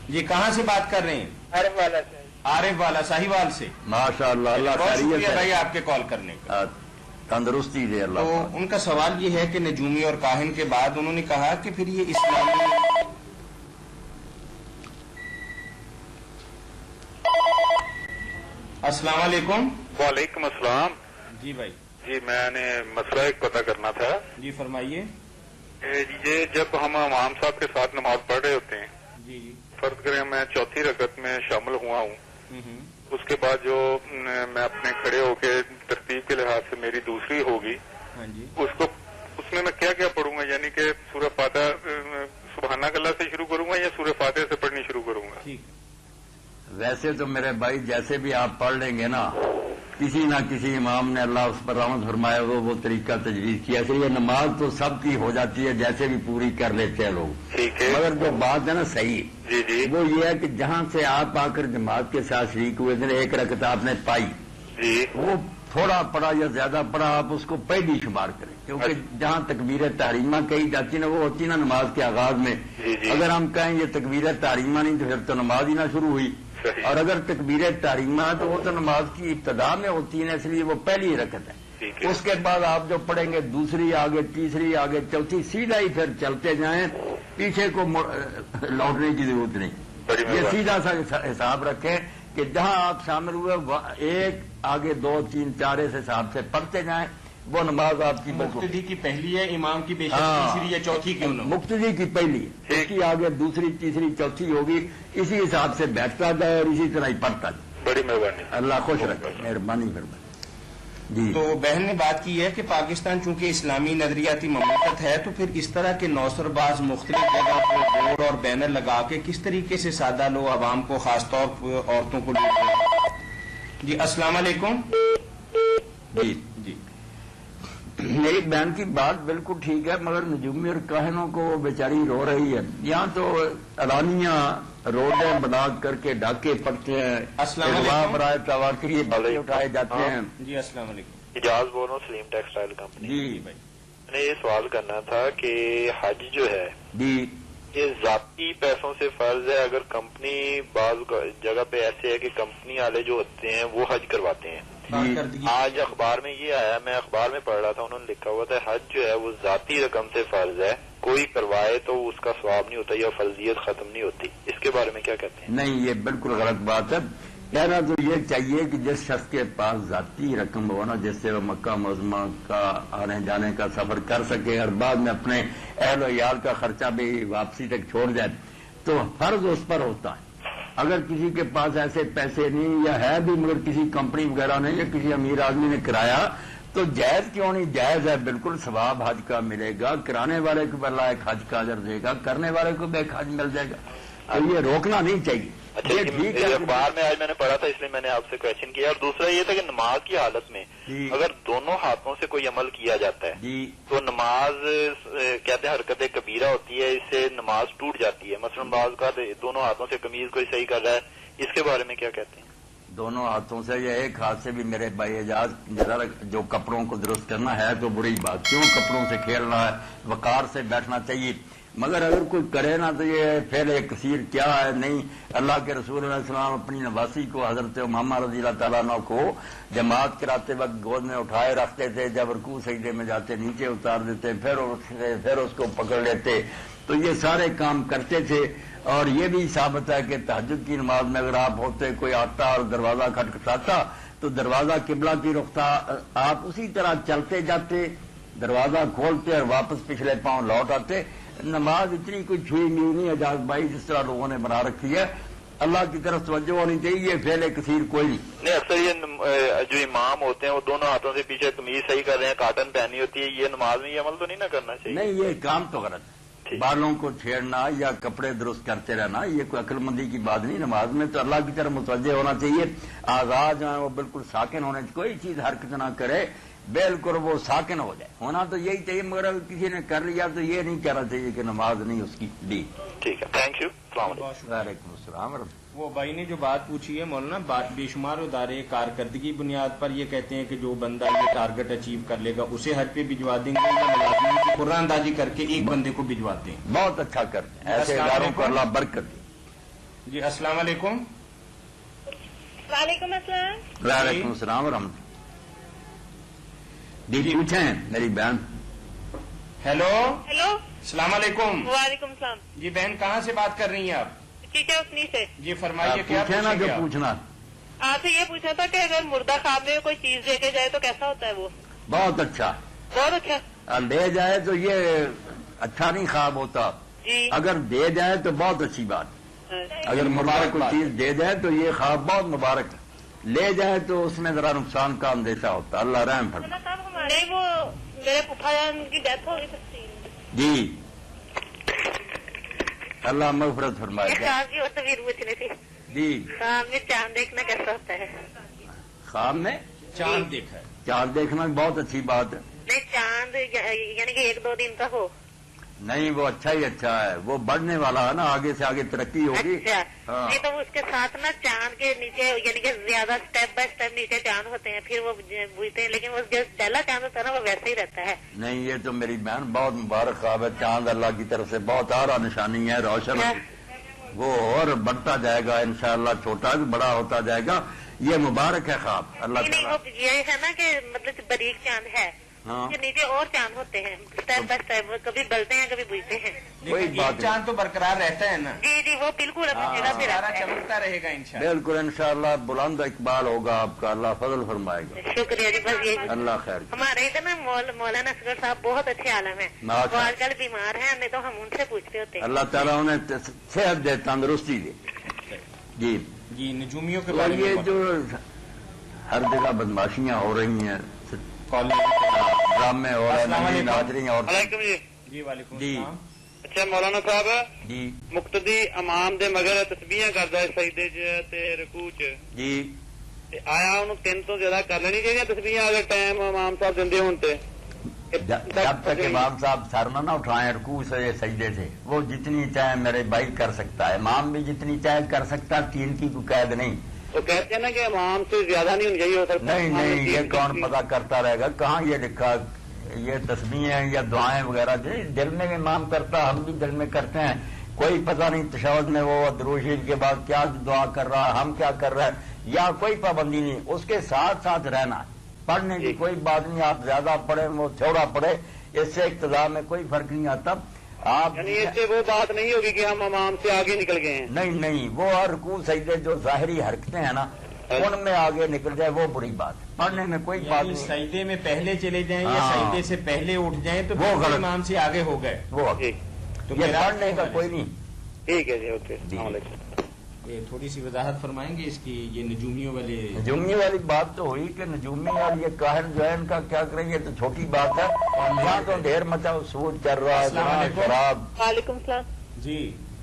A: جی, کہاں سے بات کر رہے ہیں؟
E: عارف والا سے.
A: عارف والا ساہیوال سے.
B: ماشاء اللہ, اللہ
A: بہت شکریہ
B: خیریت
A: بھائی
B: ہے,
A: آپ کے کال کرنے کا,
B: تندرستی دے اللہ.
A: تو ان کا سوال یہ ہے کہ نجومی اور کاہن کے بعد انہوں نے کہا کہ پھر یہ اسلامی. السلام علیکم.
F: وعلیکم السلام.
A: جی بھائی.
F: جی, میں نے مسئلہ ایک پتہ کرنا تھا.
A: جی فرمائیے.
F: یہ جب ہم امام صاحب کے ساتھ نماز پڑھ رہے ہوتے ہیں,
A: جی جی,
F: فرض کریں میں چوتھی رکعت میں شامل ہوا ہوں, اس کے بعد جو میں اپنے کھڑے ہو کے ترتیب کے لحاظ سے میری دوسری ہوگی,
A: ہاں جی,
F: اس میں کیا کیا پڑھوں گا, یعنی کہ سورہ فاتحہ سبحانک اللہ سے شروع کروں گا یا سورہ فاتحہ سے پڑھنی شروع کروں گا؟
A: ٹھیک.
B: ویسے تو میرے بھائی جیسے بھی آپ پڑھ لیں گے نا, کسی نہ کسی امام نے اللہ اس پر رحمت فرمایا وہ طریقہ تجویز کیا, اس لیے نماز تو سب کی ہو جاتی ہے, جیسے بھی پوری کر لیتے ہیں لوگ.
F: ٹھیک ہے,
B: مگر جو بات ہے نا صحیح,
F: جی جی,
B: وہ یہ ہے کہ جہاں سے آپ آ کر جماعت کے ساتھ شریک ہوئے تھے, ایک رکعت آپ نے پائی,
F: جی,
B: وہ تھوڑا پڑا یا زیادہ پڑا آپ اس کو پہلی شمار کریں, کیونکہ جہاں تکبیر تحریمہ کہی جاتی ہے نا وہ ہوتی ہے نا نماز کے آغاز میں.
F: جی جی,
B: اگر ہم کہیں یہ تکبیر تحریمہ نہیں تو پھر تو نماز ہی نہ شروع ہوئی, اور اگر تکبیر تحریمہ تو وہ تو نماز کی ابتدا میں ہوتی ہے, اس لیے وہ پہلی رکعت ہے. اس کے بعد آپ جو پڑھیں گے دوسری آگے, تیسری آگے, چوتھی, سیدھا ہی پھر چلتے جائیں, پیچھے کو لوٹنے کی ضرورت نہیں. یہ سیدھا سا حساب رکھیں کہ جہاں آپ شامل ہوئے ایک آگے 2 3 4 اس حساب سے پڑھتے جائیں, وہ نماز آپ کی
A: مقتدی کی پہلی ہے, امام کی تیسری یا چوتھی کیوں نہ,
B: مقتدی کی پہلی ہے, اس کی آگے دوسری, تیسری, چوتھی ہوگی, اسی حساب سے بیٹھتا جائے اور اسی طرح ہی پڑھتا جائے.
F: بڑی مہربانی,
B: اللہ خوش رکھے, مہربانی فرمائے. جی,
A: تو بہن نے بات کی ہے کہ پاکستان چونکہ اسلامی نظریاتی مملکت ہے تو پھر اس طرح کے نوسر باز مختلف جگہ پر بورڈ اور بینر لگا کے کس طریقے سے سادہ لوگ عوام کو, خاص طور پر عورتوں کو لوٹ رہے ہیں. جی السلام علیکم.
B: جی
A: جی,
B: میری بہن کی بات بالکل ٹھیک ہے, مگر نجومی اور کاہنوں کو وہ بیچاری رو رہی ہے. یہاں تو اعلانیہ روڈیں بنا کر کے ڈاکے پڑتے ہیں,
A: السلام علیکم,
B: برائے توا کے لیے بلے اٹھائے جاتے ہیں.
A: جی السلام علیکم.
F: اجاز بول رہا ہوں, سلیم ٹیکسٹائل کمپنی.
B: جی
A: بھائی,
F: میں نے یہ سوال کرنا تھا کہ حج جو ہے
B: جی,
F: یہ ذاتی پیسوں سے فرض ہے؟ اگر کمپنی بعض جگہ پہ ایسے ہے کہ کمپنی والے جو ہوتے ہیں وہ حج کرواتے ہیں. آج اخبار میں یہ آیا, میں اخبار میں پڑھ رہا تھا, انہوں نے لکھا ہوا تھا حج جو ہے وہ ذاتی رقم سے فرض ہے, کوئی کروائے تو اس کا ثواب نہیں ہوتا یا فرضیت ختم نہیں ہوتی. اس کے بارے میں کیا کہتے ہیں؟
B: نہیں, یہ بالکل غلط بات ہے. کہنا تو یہ چاہیے کہ جس شخص کے پاس ذاتی رقم ہو نا, جس سے وہ مکہ معظمہ کا آنے جانے کا سفر کر سکے اور بعد میں اپنے اہل و عیال کا خرچہ بھی واپسی تک چھوڑ جائے, تو فرض اس پر ہوتا ہے. اگر کسی کے پاس ایسے پیسے نہیں یا ہے بھی مگر کسی کمپنی وغیرہ نے یا کسی امیر آدمی نے کرایا, تو جائز کیوں نہیں, جائز ہے, بالکل ثواب حج کا ملے گا, کرانے والے کو اللہ ایک حج کا اجر دے گا, کرنے والے کو بھی ایک حج مل جائے گا. اب یہ روکنا نہیں چاہیے.
F: اچھا, یہ اخبار میں آج میں نے پڑھا تھا, اس لیے میں نے آپ سے کوشچن کیا. اور دوسرا یہ تھا کہ نماز کی حالت میں اگر دونوں ہاتھوں سے کوئی عمل کیا جاتا ہے تو نماز کہتے ہیں حرکت کبیرہ ہوتی ہے, اس سے نماز ٹوٹ جاتی ہے. مثلا بعض کا دونوں ہاتھوں سے قمیض کوئی صحیح کر رہا ہے, اس کے بارے میں کیا کہتے ہیں؟
B: دونوں ہاتھوں سے یا ایک ہاتھ سے بھی میرے بھائی اعجاز جو کپڑوں کو درست کرنا ہے تو بری بات، کیوں کپڑوں سے کھیلنا ہے، وقار سے بیٹھنا چاہیے، مگر اگر کوئی کرے نا تو یہ پھر کثیر کیا ہے. نہیں، اللہ کے رسول علیہ السلام اپنی نواسی کو حضرت امامہ رضی اللہ تعالیٰ عنہ کو جماعت کراتے وقت گود میں اٹھائے رکھتے تھے، جب رکوع سجدے میں جاتے نیچے اتار دیتے، پھر اس کو پکڑ لیتے، تو یہ سارے کام کرتے تھے. اور یہ بھی ثابت ہے کہ تہجد کی نماز میں اگر آپ ہوتے، کوئی آتا اور دروازہ کھٹکھٹاتا تو دروازہ قبلہ کی رخ تھا، آپ اسی طرح چلتے جاتے، دروازہ کھولتے اور واپس پچھلے پاؤں لوٹ آتے. نماز اتنی کوئی چھوئی میو نہیں اعجاز بھائی جس طرح لوگوں نے بنا رکھی ہے. اللہ کی طرف توجہ ہونی چاہیے، فعل کثیر کوئی نہیں.
F: اکثر یہ جو امام ہوتے ہیں وہ دونوں ہاتھوں سے پیچھے قمیض صحیح کر رہے ہیں، کاٹن پہنی ہوتی ہے، یہ نماز میں یہ عمل تو نہیں نہ کرنا چاہیے؟
B: نہیں، یہ کام تو غلط ہے. بالوں کو چھیڑنا یا کپڑے درست کرتے رہنا یہ کوئی عقل مندی کی بات نہیں. نماز میں تو اللہ کی طرف متوجہ ہونا چاہیے. آزاد جو ہے وہ بالکل ساکن ہونے چاہیے، کوئی چیز حرکت نہ کرے، بالکل وہ ساکن ہو جائے، ہونا تو یہی چاہیے. مگر اگر کسی نے کر لیا تو یہ نہیں کہنا چاہیے کہ نماز نہیں اس کی دی.
F: ٹھیک ہے، تھینک یو، السلام علیکم.
B: وعلیکم السلام.
A: وہ بھائی نے جو بات پوچھی ہے مولانا، بے شمار ادارے کارکردگی بنیاد پر یہ کہتے ہیں کہ جو بندہ یہ ٹارگٹ اچیو کر لے گا اسے حج پہ بھجوا دیں گے، یا ملازمین کی قرآن اندازی کر کے ایک بندے کو بھجواتے ہیں.
B: بہت اچھا کرتے ہیں، ایسے اداروں کو اللہ برکت دے.
A: جی السلام علیکم.
D: وعلیکم السلام.
B: وعلیکم السلام ورحمۃ اللہ. جی پوچھیں میری بہن.
A: Hello,
D: hello.
A: السلام علیکم.
D: وعلیکم السلام.
A: جی بہن کہاں سے بات کر رہی ہیں آپ؟
D: ٹھیک ہے، اپنی سے.
A: جی فرمائیے، کیا
B: پوچھیں نا جو
A: پوچھیں گے آپ؟
B: پوچھنا.
D: آپ سے یہ پوچھنا تھا کہ اگر مردہ خواب میں کوئی چیز دے کے جائے تو کیسا ہوتا ہے وہ؟
B: بہت اچھا.
D: بہت اچھا.
B: اور لے جائے تو یہ اچھا نہیں خواب ہوتا،
D: جی.
B: اگر دے جائے تو بہت اچھی بات. اگر مبارک کوئی چیز دے جائے تو یہ خواب بہت مبارک ہے، لے جائے تو اس میں ذرا نقصان کا اندیشہ ہوتا. اللہ رحم فرمائے.
D: نہیں، وہ میرے پھپھا جان کی ڈیتھ ہو گئی تھی.
B: جی اللہ مغفرت فرمائے.
D: خواب کی اور تصویر پوچھنی تھی.
B: جی
D: خواب میں چاند دیکھنا کیسا ہوتا ہے؟
B: خواب میں
A: چاند دیکھا ہے.
B: چاند دیکھنا بہت اچھی بات ہے.
D: نہیں، چاند یعنی کہ 1-2 دن کا ہو.
B: نہیں، وہ اچھا ہی اچھا ہے، وہ بڑھنے والا ہے نا، آگے سے آگے ترقی ہوگی.
D: اچھا.
B: ہاں.
D: نہیں تو اس کے ساتھ نا چاند کے نیچے یعنی کہ زیادہ سٹیپ بائی سٹیپ نیچے چاند ہوتے ہیں، پھر وہ بوجھتے ہیں، لیکن وہ جو پہلا چاند ہوتا ہے نا وہ ویسے ہی رہتا ہے.
B: نہیں، یہ تو میری بہن بہت مبارک خواب ہے. چاند اللہ کی طرف سے بہت اعلیٰ نشانی ہے، روشن، وہ اور بڑھتا جائے گا انشاءاللہ، چھوٹا بھی بڑا ہوتا جائے گا. یہ مبارک ہے خواب اللہ
D: نہیں،
B: تعالیٰ.
D: وہ یہ ہے نا کہ مطلب باریک چاند ہے،
B: ہاں.
D: کے نیچے اور چاند ہوتے ہیں سٹیپ بائی سٹیپ، کبھی بلتے ہیں کبھی بجھتے ہیں.
B: کوئی
A: لیکن
B: بات
A: ایک چاند تو برقرار رہتا ہے نا.
D: جی جی، وہ بالکل اپنی جگہ پہ
A: سارا
D: رہتا ہے.
A: چمکتا رہے گا انشاءاللہ.
B: بالکل انشاءاللہ بلند اقبال ہوگا آپ کا، اللہ فضل فرمائے گا.
D: شکریہ جی. بس یہ
B: اللہ خیر.
D: ہمارے ادھر نا مولانا اصغر صاحب بہت اچھے عالم ہیں،
B: ماشاء
D: وہ آج کل بیمار ہیں، نہیں تو ہم ان سے پوچھتے ہوتے ہیں.
B: اللہ تعالیٰ انہیں صحت دے، تندرستی دے. جی
A: جی نجومیوں کے
B: اور
A: بارے
B: یہ
A: میں
B: جو ہر جگہ بدماشیاں ہو رہی ہیں، ڈرامے ہو رہے
A: السلام
B: ہیں،
A: علیکم.
B: ناظرین اور
C: وعلیکم جی.
A: جی وعلیکم
B: جی.
A: السلام.
C: اچھا مولانا صاحب،
B: جی
C: مقتدی امام دے مگر تسبیحاں کردا ہے سجدے چ تے رکوع چ،
B: جی
C: تے آیا انہوں 3 تو زیادہ کر لینی چاہیے تسبیحاں اگر ٹائم امام صاحب دیندے ہون تے؟
B: جب تک امام صاحب سر نہ اٹھائیں رکوع سے سجدے سے، وہ جتنی چاہے میرے بھائی کر سکتا ہے، امام بھی جتنی چاہے کر سکتا ہے، 3 کی کوئی قید نہیں.
C: تو کہتے ہیں نا کہ امام سے زیادہ نہیں ہونی چاہیے ہو سکتا.
B: نہیں نہیں، یہ کون پتہ کرتا رہے گا، کہاں یہ لکھا یہ تسبیحیں یا دعائیں وغیرہ دل میں امام کرتا، ہم بھی دل میں کرتے ہیں، کوئی پتہ نہیں تشہد میں وہ درود شریف کے بعد کیا دعا کر رہا ہے، ہم کیا کر رہے ہیں، یا کوئی پابندی نہیں، اس کے ساتھ ساتھ رہنا. پڑھنے کی کوئی بات نہیں، آپ زیادہ پڑھیں وہ تھوڑا پڑھے، اس سے اقتداء میں کوئی فرق نہیں آتا. آپ
C: یعنی اس سے وہ بات نہیں ہوگی کہ ہم امام سے آگے نکل گئے ہیں.
B: نہیں نہیں، وہ رکوع سجدے جو ظاہری حرکتیں ہیں نا ان میں آگے نکل جائے وہ بری بات ہے، پڑھنے میں کوئی بات
A: یعنی
B: نہیں.
A: سجدے میں پہلے چلے جائیں یا
B: ہاں.
A: سجدے سے پہلے اٹھ جائیں تو
B: وہ
A: بالکل
B: غلط.
A: امام سے آگے ہو گئے.
B: وہ
C: جی
A: تو
B: یہ
A: میرا
B: پڑھنے کا کوئی نہیں.
C: ٹھیک ہے جی، اوکے السلام علیکم.
A: یہ تھوڑی سی وضاحت فرمائیں گے اس کی، یہ نجومیوں والے.
B: نجومی والی بات تو ہوئی کہ نجومی اور یہ کاہن جو ہے ان کا کیا کریں، یہ تو چھوٹی بات ہے. یہاں تو ڈھیر مچا سود چل رہا ہے،
A: السلام
B: جناب
A: علیکم.
B: شراب.
D: وعلیکم السلام.
A: جی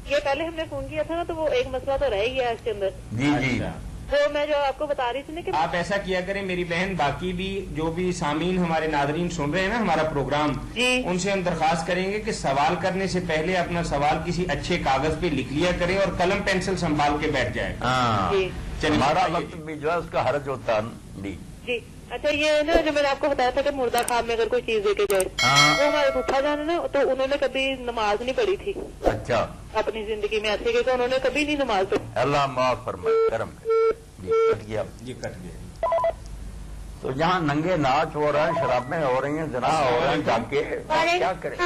D: یہ پہلے ہم نے فون کیا تھا نا تو وہ ایک مسئلہ تو رہ گیا اس کے اندر،
B: جی جی
A: اچھا.
D: وہ میں جو آپ کو بتا رہی تھی نا کہ
A: آپ ایسا کیا کریں میری بہن، باقی بھی جو بھی سامعین ہمارے ناظرین سن رہے ہیں نا ہمارا پروگرام،
D: جی
A: ان سے ہم درخواست کریں گے کہ سوال کرنے سے پہلے اپنا سوال کسی اچھے کاغذ پہ لکھ لیا کریں اور قلم پینسل سنبھال کے بیٹھ جائیں.
B: ہاں
D: جی
B: ہمارا وقت بھی جو ہے اس کا حرج ہوتا ہے.
G: جی اچھا، یہ نا جو میں نے آپ کو بتایا تھا کہ مردہ خواب میں اگر کوئی چیز دے کے جائے، وہ ہمارے پھوپھا جان نا تو انہوں نے کبھی نماز نہیں پڑھی تھی.
B: اچھا.
G: اپنی زندگی میں ایسے کہ انہوں نے کبھی نہیں نماز پڑھی.
B: اللہ معاف فرمائے کرم کرے. جی کٹ گیا.
A: جی کٹ گیا.
B: تو جہاں ننگے ناچ ہو رہا ہے، شرابیں ہو رہی ہیں، زنا ہو رہا ہے، جا کے کیا کریں.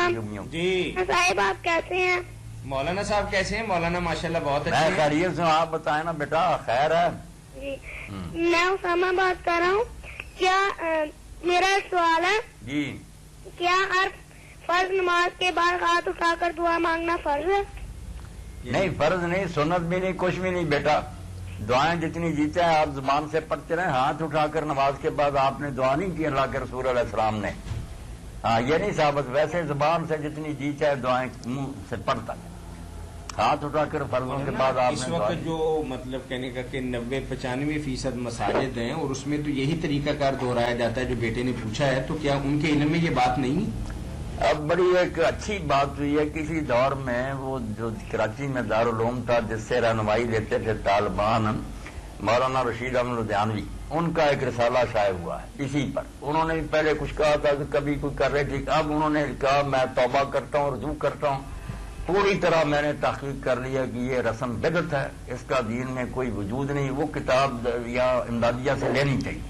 A: جی
D: صاحب آپ کیسے ہیں؟
A: مولانا صاحب کیسے ہیں؟ مولانا ماشاءاللہ بہت اچھے
B: میں
A: ہیں.
B: خیریت سے ہوں. آپ بتائیں نا بیٹا، خیر ہے؟
D: جی میں اسامہ بات کر رہا ہوں. کیا میرا سوال ہے،
B: جی.
D: کیا ہر فرض نماز کے بعد ہاتھ اٹھا کر دعا مانگنا فرض ہے؟
B: نہیں، فرض نہیں، سنت بھی نہیں، کچھ بھی نہیں بیٹا. دعائیں جتنی جی چاہے آپ زبان سے پڑھتے رہیں. ہاتھ اٹھا کر نماز کے بعد آپ نے دعا نہیں کی اللہ کے رسول علیہ السلام نے. ہاں یہ نہیں ثابت. ویسے زبان سے جتنی جی چاہے دعائیں منہ سے پڑھتا ہے. ہاتھ اٹھا کر فرضوں کے بعد آپ
A: اس
B: نے
A: وقت جو مطلب کہنے کا کہ 90-95% مساجد ہیں اور اس میں تو یہی طریقہ کار دہرایا جاتا ہے جو بیٹے نے پوچھا ہے، تو کیا ان کے علم میں یہ بات نہیں؟
B: اب بڑی ایک اچھی بات ہوئی ہے. کسی دور میں وہ جو کراچی میں دارالعلوم تھا جس سے رہنمائی لیتے تھے طالبان، مولانا رشید احمد لدھیانوی، ان کا ایک رسالہ شائع ہوا ہے اسی پر. انہوں نے بھی پہلے کچھ کہا تھا کہ کبھی کوئی کر رہے تھے. اب انہوں نے کہا میں توبہ کرتا ہوں، رجوع کرتا ہوں. پوری طرح میں نے تحقیق کر لیا کہ یہ رسم بدعت ہے، اس کا دین میں کوئی وجود نہیں. وہ کتاب یا امدادیہ سے لینی چاہیے.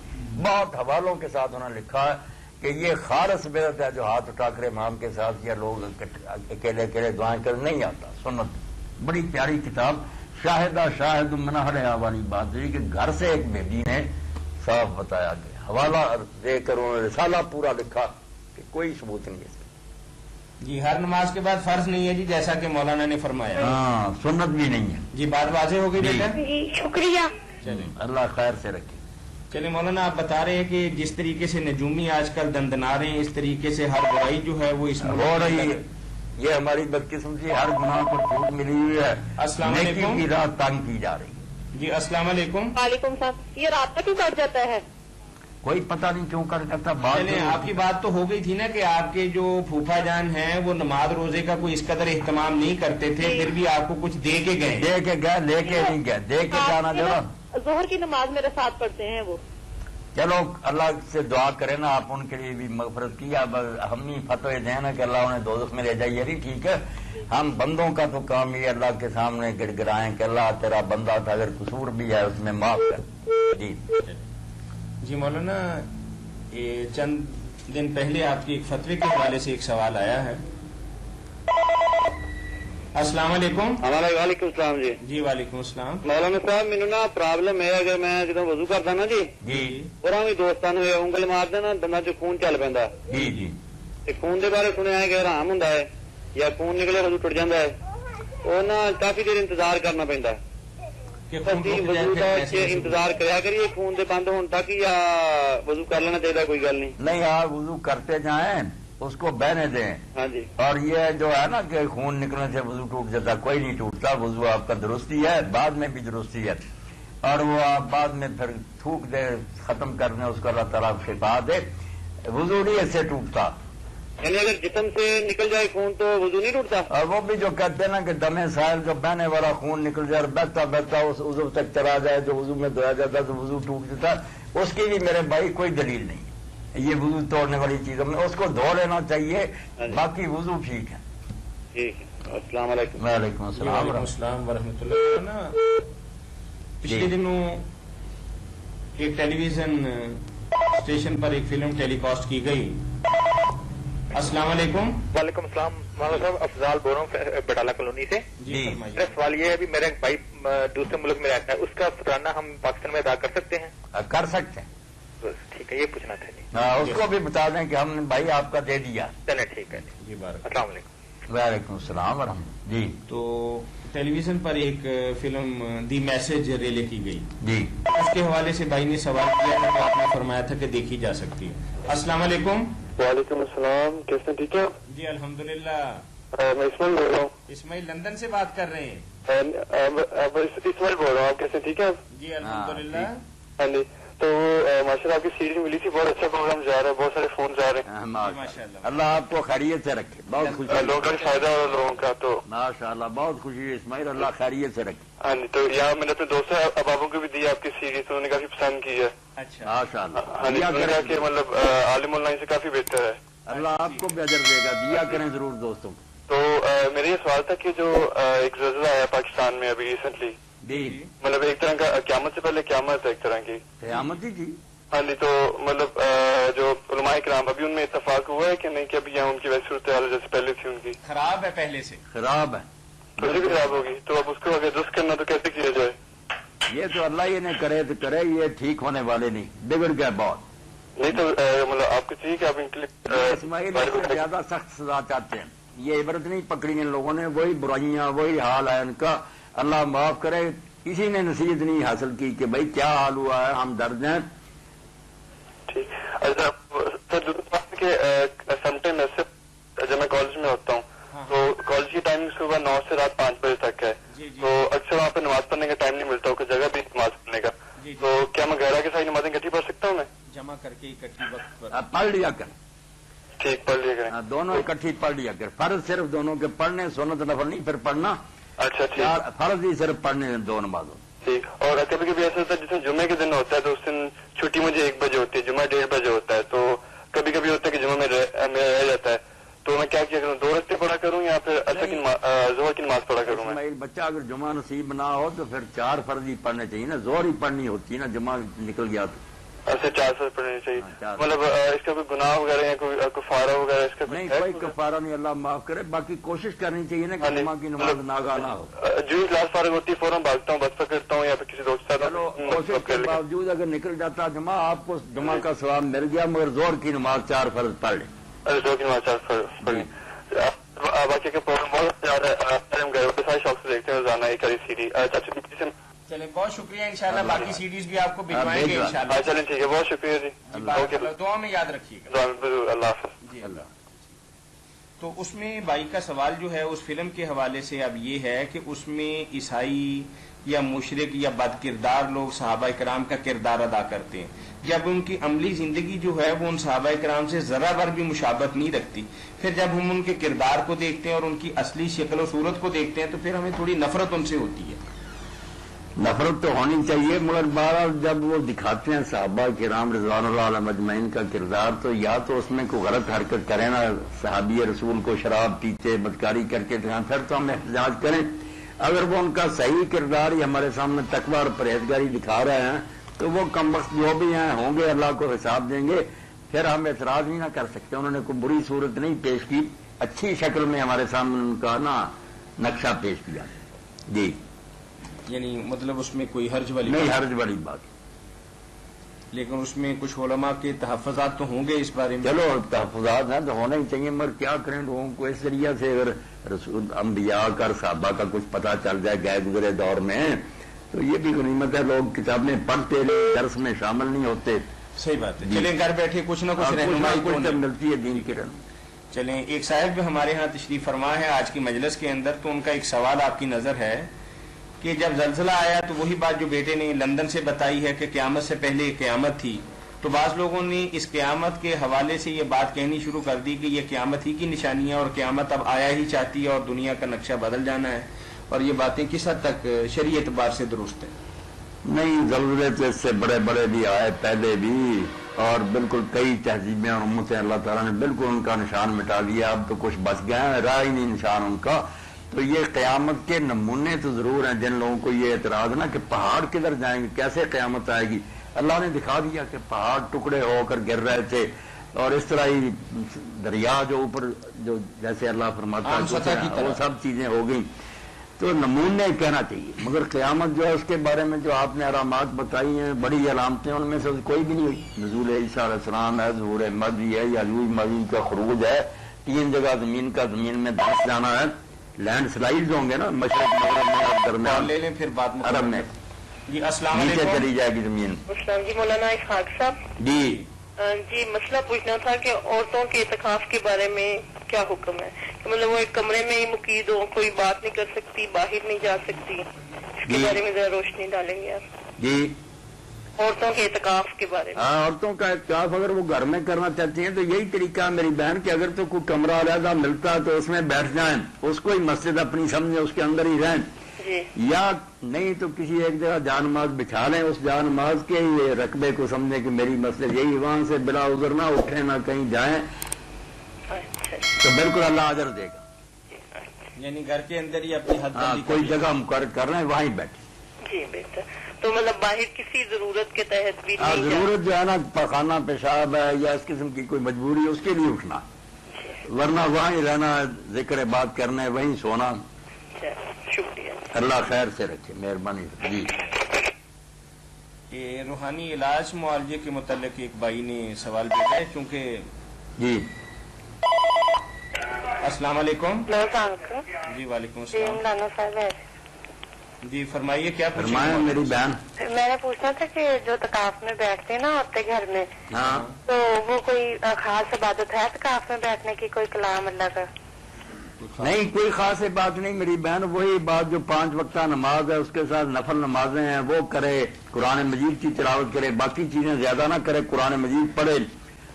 B: بہت حوالوں کے ساتھ انہوں نے لکھا ہے کہ یہ خالص بدعت ہے جو ہاتھ اٹھا کر امام کے ساتھ یا لوگ اکیلے اکیلے دعائیں کر نہیں آتا. سنت بڑی پیاری کتاب. شاہدہ شاہد منہریا والی بات ہوئی کہ گھر سے ایک بیٹی نے صاف بتایا گیا، حوالہ دے کر انہوں نے رسالہ پورا لکھا کہ کوئی ثبوت نہیں ہے.
A: جی ہر نماز کے بعد فرض نہیں ہے جی، جیسا کہ مولانا نے فرمایا.
B: ہاں سنت بھی نہیں ہے.
A: جی بات واضح ہو گئی بیٹا.
D: جی شکریہ.
A: چلیں
B: اللہ خیر سے رکھے.
A: چلیں مولانا، آپ بتا رہے ہیں کہ جس طریقے سے نجومی آج کل دندنا رہے ہیں، اس طریقے سے ہر برائی جو ہے وہ اس
B: ہو رہی ہے. یہ ہماری بدقسمتی، ہر گناہ کو چھوٹ ملی ہوئی ہے.
A: السلام
B: نیکی
A: علیکم.
B: کی راہ تنگ کی جا رہی ہے.
A: جی السلام علیکم.
G: وعلیکم السلام. یہ رابطہ کیوں کٹ جاتا ہے؟
B: کوئی پتہ نہیں کیوں کر کرتا. بات
A: چلیں آپ کی بات تو ہو گئی تھی نا کہ آپ کے جو پھوپھا جان ہیں وہ نماز روزے کا کوئی اس قدر اہتمام نہیں کرتے تھے، پھر بھی آپ کو کچھ دے کے گئے.
B: دے کے گئے، لے کے نہیں گئے، دے کے جانا ذرا.
G: ظہر کی نماز میرے ساتھ پڑھتے ہیں وہ.
B: چلو اللہ سے دعا کریں نا، آپ ان کے لیے بھی مغفرت کی. اب ہم نہیں فتوی دیں نا کہ اللہ انہیں دوزخ میں لے جائیے. نہیں ٹھیک ہے. ہم بندوں کا تو کام یہ اللہ کے سامنے گڑ گڑائیں کہ اللہ تیرا بندہ تھا، اگر قصور بھی ہے اس میں معاف کر. جی
A: جی مولانا، یہ چند دن پہلے آپ کی ایک فتوی کے حوالے سے ایک سوال آیا ہے. السلام علیکم.
C: وعلیکم السلام. جی
A: جی وعلیکم السلام.
C: مولانا صاحب مینوں نا پرابلم ہے، اگر میں جدوں وضو کردا نا جی
B: جی
C: اور بھی دوستاں نوں انگل مار دینا دنداں چ خون چل پیندا.
B: جی جی
C: تے خون دے بارے سنیا ہے کہ حرام ہوندا ہے یا خون نکلے وضو ٹوٹ جاندا ہے. وہ نا کافی دیر انتظار کرنا پیندا ہے.
A: کہ خون
C: بس
A: رک جائے
C: وضو
A: پھر
C: دا
A: کیسے وضو؟
C: انتظار کریا کریے خون دے بند ہون تک، یا وضو کر لینا چاہیے، کوئی گل نہیں.
B: نہیں، آپ وضو کرتے جائیں، اس کو بہنے دیں.
C: ہاں جی.
B: اور یہ جو ہے نا کہ خون نکلنے سے وضو ٹوٹ جاتا، کوئی نہیں ٹوٹتا. وضو آپ کا درستی ہے، بعد میں بھی درستی ہے. اور وہ آپ بعد میں پھر تھوک دے، ختم کر دیں، اس کو اللہ تعالیٰ شفا دے. وضو نہیں اس سے ٹوٹتا.
C: یعنی اگر جسم سے نکل جائے خون تو وضو نہیں ٹوٹتا.
B: اور وہ بھی جو کہتے ہیں نا کہ دم سائل جو بہنے والا خون نکل جائے اور بہتا بہتا اس عضو تک چلا جائے جو وضو میں دھویا جاتا ہے تو وضو ٹوٹ جاتا، اس کی بھی میرے بھائی کوئی دلیل نہیں. یہ وضو توڑنے والی چیزوں میں اس کو دھو لینا چاہیے، باقی وضو ٹھیک ہے.
C: ٹھیک ہے. السلام علیکم.
B: وعلیکم السلام.
A: وعلیکم السلام ورحمۃ اللہ. نا پچھلے دنوں ایک ٹیلی ویژن اسٹیشن پر ایک فلم ٹیلی کاسٹ کی گئی. السلام علیکم.
F: وعلیکم السلام. مولانا صاحب افضال بول رہا ہوں بٹالہ کالونی سے.
A: جی فرمائیے.
F: میرا سوال یہ ہے ابھی میرا ایک بھائی دوسرے ملک میں رہتا ہے، اس کا فطرانہ ہم پاکستان میں ادا کر سکتے ہیں؟
B: کر سکتے ہیں.
F: ٹھیک ہے، یہ پوچھنا تھا جی.
B: اس کو بھی بتا دیں کہ ہم نے بھائی آپ کا دے دیا.
F: چلیں ٹھیک ہے.
A: جی بارک.
F: السلام علیکم.
B: وعلیکم السلام ورحمۃ. جی
A: تو ٹیلی ویژن پر ایک فلم دی میسج ریلے کی گئی.
B: جی
A: اس کے حوالے سے بھائی نے سوال کیا تھا تو آپ نے فرمایا تھا کہ دیکھی جا سکتی ہے. السلام علیکم.
F: وعلیکم السلام. کیسے ٹھیک ہے؟
A: جی الحمدللہ.
F: میں اسماعیل بول رہا ہوں.
A: اسماعیل لندن سے بات کر رہے ہیں.
F: اسماعیل بول رہا ہوں. آپ کیسے ٹھیک ہے؟
A: جی الحمدللہ.
F: ہاں جی. تو ماشاء اللہ آپ کی سیڈی ملی تھی، بہت اچھا پروگرام جا رہا ہے، بہت سارے فون جا رہے ہیں.
A: ماشاء اللہ،
B: اللہ آپ کو خیریت سے رکھے، بہت خوشی،
F: لوگوں کا بھی فائدہ ہو لوگوں کا. تو
B: ماشاء اللہ بہت خوشی ہے اسماعیل، اللہ خیریت سے رکھے.
F: ہاں جی، تو یہاں میں نے اپنے دوست ابابوں کو بھی دی آپ کی سیڈی، تو انہوں نے کافی پسند کی ہے.
A: اچھا
B: ماشاء اللہ.
F: ہاں جی،
B: دیا
F: انہوں نے
B: کریں،
F: کہا کہ مطلب عالم آن لائن سے کافی بہتر ہے.
B: اللہ آپ کو بھی اجر دے گا، دیا کریں ضرور دوستوں کو.
F: تو میرا یہ سوال تھا کہ جو ایک زلزلہ آیا پاکستان میں ابھی ریسنٹلی،
B: جی
F: مطلب ایک طرح کا قیامت سے پہلے قیامت ہے ایک طرح کی.
B: قیامت ہی تھی.
F: ہاں جی، تو مطلب جو علماء کرام ابھی ان میں اتفاق ہوا ہے کہ نہیں کہ ابھی یہاں ان کی ویسی صورتحال جیسے پہلے تھی ان کی
A: خراب ہے پہلے سے،
B: خراب ہے،
F: کچھ بھی خراب ہوگی، تو اب اس کو اگر درست کرنا تو کیسے کیا جائے؟
B: یہ تو اللہ ہی نے کرے تو کرے، یہ ٹھیک ہونے والے نہیں، بگڑ گئے بہت.
F: نہیں تو مطلب آپ کو چاہیے کہ آپ ان کے
B: اسماعیل
F: لیے
B: زیادہ سخت سزا چاہتے ہیں، یہ عبرت نہیں پکڑی ان لوگوں نے، وہی برائیاں وہی حال ہے ان کا. اللہ معاف کرے، کسی نے نصیحت نہیں حاصل کی کہ بھائی کیا حال ہوا ہے، ہم درد ہیں.
F: ٹھیک. اچھا سر، کہ سم ٹائم ایسے جب میں کالج میں ہوتا ہوں تو کالج کی ٹائمنگ صبح 9 سے رات 5 بجے تک ہے، تو اکثر وہاں پہ نماز پڑھنے کا ٹائم نہیں ملتا ہو، جگہ بھی نماز پڑھنے کا. تو کیا میں غیرہ کے ساتھ نمازیں اکٹھی پڑھ سکتا ہوں؟ میں
A: جمع کر کے اکٹھی وقت پر
B: پڑھ لیا کر.
F: ٹھیک، پڑھ لیا کریں.
B: دونوں اکٹھی پڑھ لیا کر. فرض صرف دونوں کے پڑھنے، سنت نفل نہیں پھر پڑھنا.
F: اچھا ٹھیک.
B: فرض ہی صرف پڑھنے دو نمازوں.
F: ٹھیک. اور کبھی کبھی ایسا ہوتا ہے جیسے جمعے کے دن ہوتا ہے تو اس دن چھٹی مجھے 1 بجے ہوتی ہے، جمعہ 1:30 بجے ہوتا ہے، تو کبھی کبھی ہوتا ہے کہ جمعہ میں رہ جاتا ہے، تو میں کیا کروں؟ 2 رکعتیں پڑھا کروں یا پھر اثر کی ظہر کی نماز پڑھا کروں؟ میں
B: بچہ اگر جمعہ نصیب نہ ہو تو پھر 4 فرض ہی پڑھنے چاہیے نا، ظہر ہی پڑھنی ہوتی ہے نا، جمعہ نکل گیا تو.
F: ایسے 4 فرض پڑھنے چاہیے. مطلب اس کا کوئی گناہ وغیرہ یا کوئی کفارہ وغیرہ اس کا
B: نہیں؟ کوئی کفارہ نہیں، اللہ معاف کرے. باقی کوشش کرنی چاہیے نا کہ جمعہ کی نماز ناگاہ نہ ہو.
F: جو کلاس فارغ ہوتی ہے فوراً بھاگتا ہوں، بس پکڑتا ہوں یا پھر کسی دوست کے ساتھ.
B: کوشش کے باوجود اگر نکل جاتا جمعہ، آپ کو جمعہ کا ثواب مل گیا، مگر زور کی نماز 4 فرض پڑھ لیں.
F: ظہر کی نماز 4 فرض پڑھ لیں. باقی کا پروگرام بہت زیادہ ہم گھر کے ساتھ شوق سے دیکھتے ہیں روزانہ ایک سیڈی.
A: چلیں بہت شکریہ، انشاءاللہ باقی سیڈیز بھی آپ کو بھجوائیں گے انشاءاللہ.
F: چلیں ٹھیک ہے، بہت شکریہ جی.
A: دعا میں یاد رکھیے گا.
F: اللہ حافظ.
A: جی اللہ. تو اس میں بھائی کا سوال جو ہے اس فلم کے حوالے سے اب یہ ہے کہ اس میں عیسائی یا مشرک یا بد کردار لوگ صحابہ کرام کا کردار ادا کرتے ہیں، جب ان کی عملی زندگی جو ہے وہ ان صحابہ کرام سے ذرا بھر بھی مشابہت نہیں رکھتی. پھر جب ہم ان کے کردار کو دیکھتے ہیں اور ان کی اصلی شکل و صورت کو دیکھتے ہیں تو پھر ہمیں تھوڑی نفرت ان سے ہوتی ہے.
B: نفرت تو ہونی چاہیے، مگر بہرحال جب وہ دکھاتے ہیں صحابہ کرام رضوان اللہ علیہ مجمعین کا کردار، تو یا تو اس میں کوئی غلط حرکت کریں نا، صحابی رسول کو شراب پیتے بدکاری کر کے دکھائیں، پھر تو ہم احتجاج کریں. اگر وہ ان کا صحیح کردار ہی ہمارے سامنے تقویٰ اور پرہیزگاری دکھا رہے ہیں تو وہ کم وقت جو بھی ہیں ہوں گے، اللہ کو حساب دیں گے، پھر ہم اعتراض نہیں نہ کر سکتے. انہوں نے کوئی بری صورت نہیں پیش کی، اچھی شکل میں ہمارے سامنے ان کا نا نقشہ پیش کیا. جی
A: یعنی مطلب اس میں کوئی حرج والی
B: نہیں، حرج والی بات.
A: لیکن اس میں کچھ علماء کے تحفظات تو ہوں گے اس بارے میں.
B: چلو تحفظات ہیں تو ہونا ہی چاہیے، مگر کیا کریں لوگوں کو اس ذریعہ سے اگر رسول انبیاء کا صحابہ کا کچھ پتہ چل جائے گئے گزرے دور میں تو یہ بھی غنیمت ہے. لوگ کتابیں پڑھتے درس میں شامل نہیں ہوتے.
A: صحیح بات ہے. چلیں گھر بیٹھے کچھ نہ کچھ رہنمائی
B: کچھ ملتی ہے دین کی رہنمائی.
A: چلیں ایک صاحب بھی ہمارے ہاں تشریف فرما ہے آج کی مجلس کے اندر، تو ان کا ایک سوال آپ کی نظر ہے کہ جب زلزلہ آیا تو وہی بات جو بیٹے نے لندن سے بتائی ہے کہ قیامت سے پہلے قیامت تھی، تو بعض لوگوں نے اس قیامت کے حوالے سے یہ بات کہنی شروع کر دی کہ یہ قیامت ہی کی نشانی ہے اور قیامت اب آیا ہی چاہتی ہے اور دنیا کا نقشہ بدل جانا ہے، اور یہ باتیں کس حد تک شرعی اعتبار سے درست ہیں؟
B: نہیں، زلزلے تو اس سے بڑے بڑے بھی آئے پہلے بھی، اور بالکل کئی تہذیبیں اور امتیں اللہ تعالیٰ نے بالکل ان کا نشان مٹا دیا. اب تو کچھ بچ گئے ہیں، رہا ہی نہیں نشان ان کا. تو یہ قیامت کے نمونے تو ضرور ہیں. جن لوگوں کو یہ اعتراض نا کہ پہاڑ کدھر جائیں گے، کیسے قیامت آئے گی، اللہ نے دکھا دیا کہ پہاڑ ٹکڑے ہو کر گر رہے تھے، اور اس طرح ہی دریا جو اوپر جو جیسے اللہ فرماتا ہے وہ سب چیزیں ہو گئیں. تو نمونے کہنا چاہیے، مگر قیامت جو ہے اس کے بارے میں جو آپ نے علامات بتائی ہیں، بڑی علامتیں، ان میں سے کوئی بھی نہیں ہوئی. نزول عیسیٰ علیہ السلام ہے، ظہور مہدی ہے، یاجوج ماجوج کا خروج ہے، 3 جگہ زمین کا زمین میں دھنس جانا ہے، لینڈ سلائڈ ہوں گے نا مشرق مغرب میں، درمیان
A: لے لیں پھر بات
B: عرب میں
A: السلام
B: نیچے
A: علیکم.
B: چلی جائے گی زمین.
E: السلام جی، مولانا اسحاق صاحب.
B: جی
E: جی مسئلہ پوچھنا تھا کہ عورتوں کے اعتکاف کے بارے میں کیا حکم ہے؟ کہ مطلب وہ ایک کمرے میں ہی مقید ہو، کوئی بات نہیں کر سکتی، باہر نہیں جا سکتی، اس کے بارے میں ذرا روشنی ڈالیں گے آپ.
B: جی
G: عورتوں کے اعتکاف کے بارے میں؟
B: عورتوں کا اعتکاف اگر وہ گھر میں کرنا چاہتی ہیں تو یہی طریقہ ہے میری بہن کہ اگر تو کوئی کمرہ علیحدہ ملتا تو اس میں بیٹھ جائیں، اس کو ہی مسجد اپنی سمجھیں، اس کے اندر ہی رہیں،
G: جی
B: یا نہیں تو کسی ایک جگہ جان نماز بچھا لیں، اس جان نماز کے ہی رقبے کو سمجھیں کہ میری مسجد یہی، وہاں سے بلا عذر نہ اٹھیں نہ کہیں جائیں،
G: اچھا
B: تو بالکل اللہ اجر دے گا۔
A: یعنی گھر کے اندر ہی اپنی حد بندی
B: کوئی جگہ مقرر کر رہے ہیں وہیں بیٹھے۔
G: جی بہتر، تو مطلب باہر کسی ضرورت کے تحت بھی نہیں
B: ضرورت جو ہے نا پخانہ پیشاب ہے یا اس قسم کی کوئی مجبوری، اس کے لیے اٹھنا، ورنہ وہیں رہنا، ذکر بات کرنا، وہیں سونا۔
G: شکریہ،
B: اللہ خیر سے رکھے، مہربانی۔ جی
A: یہ روحانی علاج معالجے کے متعلق ایک بھائی نے سوال بھیجا ہے، کیونکہ
B: جی
A: السلام علیکم۔
G: السلام علیکم۔
A: جی وعلیکم
G: جی
A: السلام۔
G: مولانا صاحب ہے،
A: جی فرمائیے کیا
B: فرمائیں میری بہن۔
G: میں نے پوچھنا تھا کہ جو اعتکاف میں بیٹھتے ہیں نا عورتیں گھر میں،
B: ہاں
G: تو وہ کوئی خاص عبادت ہے اعتکاف میں بیٹھنے کی، کوئی کلام اللہ کا؟
B: نہیں، کوئی خاص بات نہیں میری بہن، وہی بات جو 5 وقتہ نماز ہے اس کے ساتھ نفل نمازیں ہیں وہ کرے، قرآن مجید کی تلاوت کرے، باقی چیزیں زیادہ نہ کرے، قرآن مجید پڑھے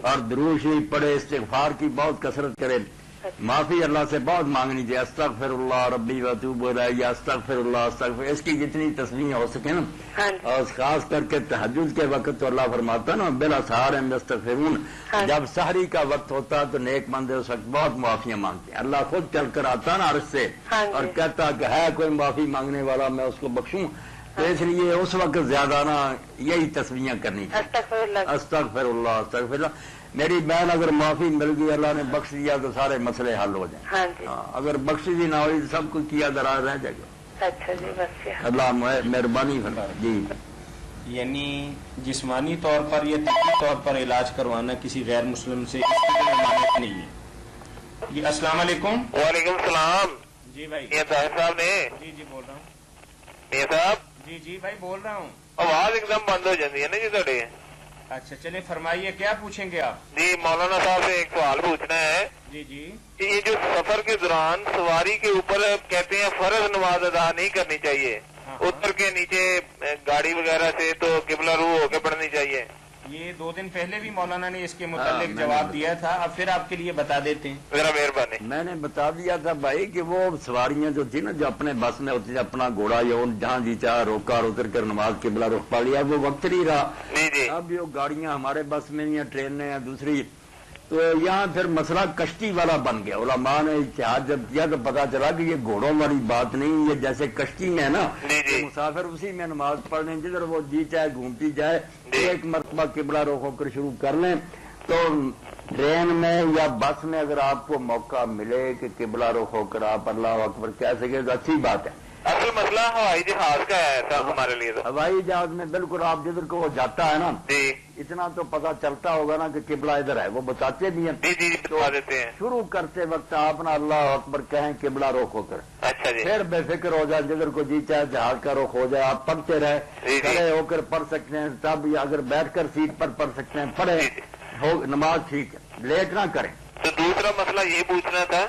B: اور درود شریف پڑھے، استغفار کی بہت کثرت کرے، معافی اللہ سے بہت مانگنی چاہیے، استغفر اللہ ربی واتوب الیہ، استغفر اللہ استغفر، اس کی جتنی تسبیح ہو سکے نا، اور خاص کر کے تہجد کے وقت تو اللہ فرماتا نا بالاسحار ہم یستغفرون، جب سحری کا وقت ہوتا تو نیک بندے اس وقت بہت معافیاں مانگتے ہیں، اللہ خود چل کر آتا نا عرش سے اور کہتا کہ ہے کوئی معافی مانگنے والا میں اس کو بخشوں، تو اس لیے اس وقت زیادہ نا یہی تسبیحاں کرنی چاہیے، استغفر اللہ استغفر اللہ۔ میری بہن اگر معافی مل گئی، اللہ نے بخش دیا تو سارے مسئلے حل ہو جائیں، اگر بخش دی نہ ہوئی تو سب کچھ کیا دراز رہ جائے گا۔
G: اچھا جی، بس
B: اللہ مہربانی فرمائے۔ جی
A: یعنی جسمانی طور پر یا طبی طور پر علاج کروانا کسی غیر مسلم سے اس کی کوئی ممانعت نہیں ہے۔ جی السلام علیکم۔
F: وعلیکم السلام۔
A: جی بھائی،
F: یہ طاہر صاحب نے؟
A: جی بول رہا ہوں۔
F: یہ صاحب
A: جی بھائی بول رہا ہوں۔
F: آواز ایک دم بند ہو جاتی ہے نا جی تھوڑی۔
A: اچھا چلے فرمائیے کیا پوچھیں گے آپ؟
F: جی مولانا صاحب سے ایک سوال پوچھنا ہے
A: جی
F: کہ یہ جو سفر کے دوران سواری کے اوپر کہتے ہیں فرض نماز ادا نہیں کرنی چاہیے، اتر کے نیچے گاڑی وغیرہ سے تو قبلہ رو ہو کے پڑھنی چاہیے،
A: یہ 2 دن پہلے بھی مولانا نے اس کے متعلق جواب دیا تھا، اب پھر آپ کے لیے بتا دیتے ہیں۔
F: ذرا مہربانی۔
B: میں نے بتا دیا تھا بھائی کہ وہ سواریاں جو تھی نا جو اپنے بس میں ہوتی تھی، اپنا گھوڑا یا جہاں جی چاہ روکا اور اتر کر نماز قبلہ رخ پڑھ لیا، وہ وقت نہیں رہا۔
F: جی
B: اب یہ گاڑیاں ہمارے بس میں یا ٹرینیں یا دوسری، تو یہاں پھر مسئلہ کشتی والا بن گیا، علماء نے اتحاد جب کیا تو پتا چلا کہ یہ گھوڑوں والی بات نہیں، یہ جیسے کشتی میں ہے نا، مسافر اسی میں نماز پڑھ لیں، جدھر وہ جی چاہے گھومتی جائے، ایک مرتبہ قبلہ رخ ہو کر شروع کر لیں۔ تو ٹرین میں یا بس میں اگر آپ کو موقع ملے کہ قبلہ رخ ہو کر آپ اللہ اکبر کہہ سکے تو اچھی بات ہے۔
F: اصل مسئلہ ہوائی جہاز کا ہے صاحب ہمارے لیے تو۔
B: ہوائی جہاز میں بالکل آپ جدھر کو وہ جاتا ہے نا،
F: جی
B: اتنا تو پتا چلتا ہوگا نا کہ قبلہ ادھر ہے، وہ بتاتے بھی ہیں۔
F: جی بتا دیتے ہیں۔
B: شروع کرتے وقت آپ نا اللہ اکبر کہیں قبلہ رخ ہو کر،
F: اچھا جی،
B: پھر بے فکر ہو جائے، جدھر کو جی چاہے جہاز کا رخ ہو جائے آپ پڑھتے رہے، کھڑے ہو کر پڑھ سکتے ہیں، تب اگر بیٹھ کر سیٹ پر پڑھ سکتے ہیں پڑھے، نماز ٹھیک ہے، لیٹ نہ کریں۔
F: تو دوسرا مسئلہ یہ پوچھنا تھا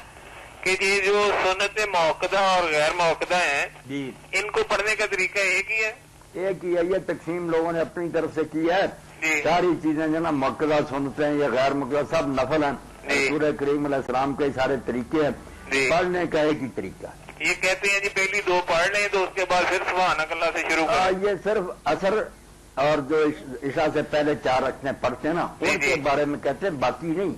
F: کہ یہ جو سنت موقدہ اور غیر موقدہ ہیں
B: جی
F: ان کو پڑھنے کا طریقہ ایک ہی ہے؟
B: ایک ہی ہے، یہ تقسیم لوگوں نے اپنی طرف سے کی ہے،
F: جی
B: ساری چیزیں جو نا موقدہ سنتے ہیں یا غیر موقدہ سب نفل ہیں، سورہ کریم علیہ السلام کے سارے طریقے ہیں، پڑھنے کا ایک ہی طریقہ ہے۔
F: یہ کہتے ہیں جی پہلی 2 پڑھ لیں تو اس کے بعد پھر سبحانک اللہ سے شروع کریں۔
B: یہ صرف اثر اور جو عشاء سے پہلے 4 رکعتیں پڑھتے ہیں نا ان کے بارے میں کہتے ہیں، باقی نہیں۔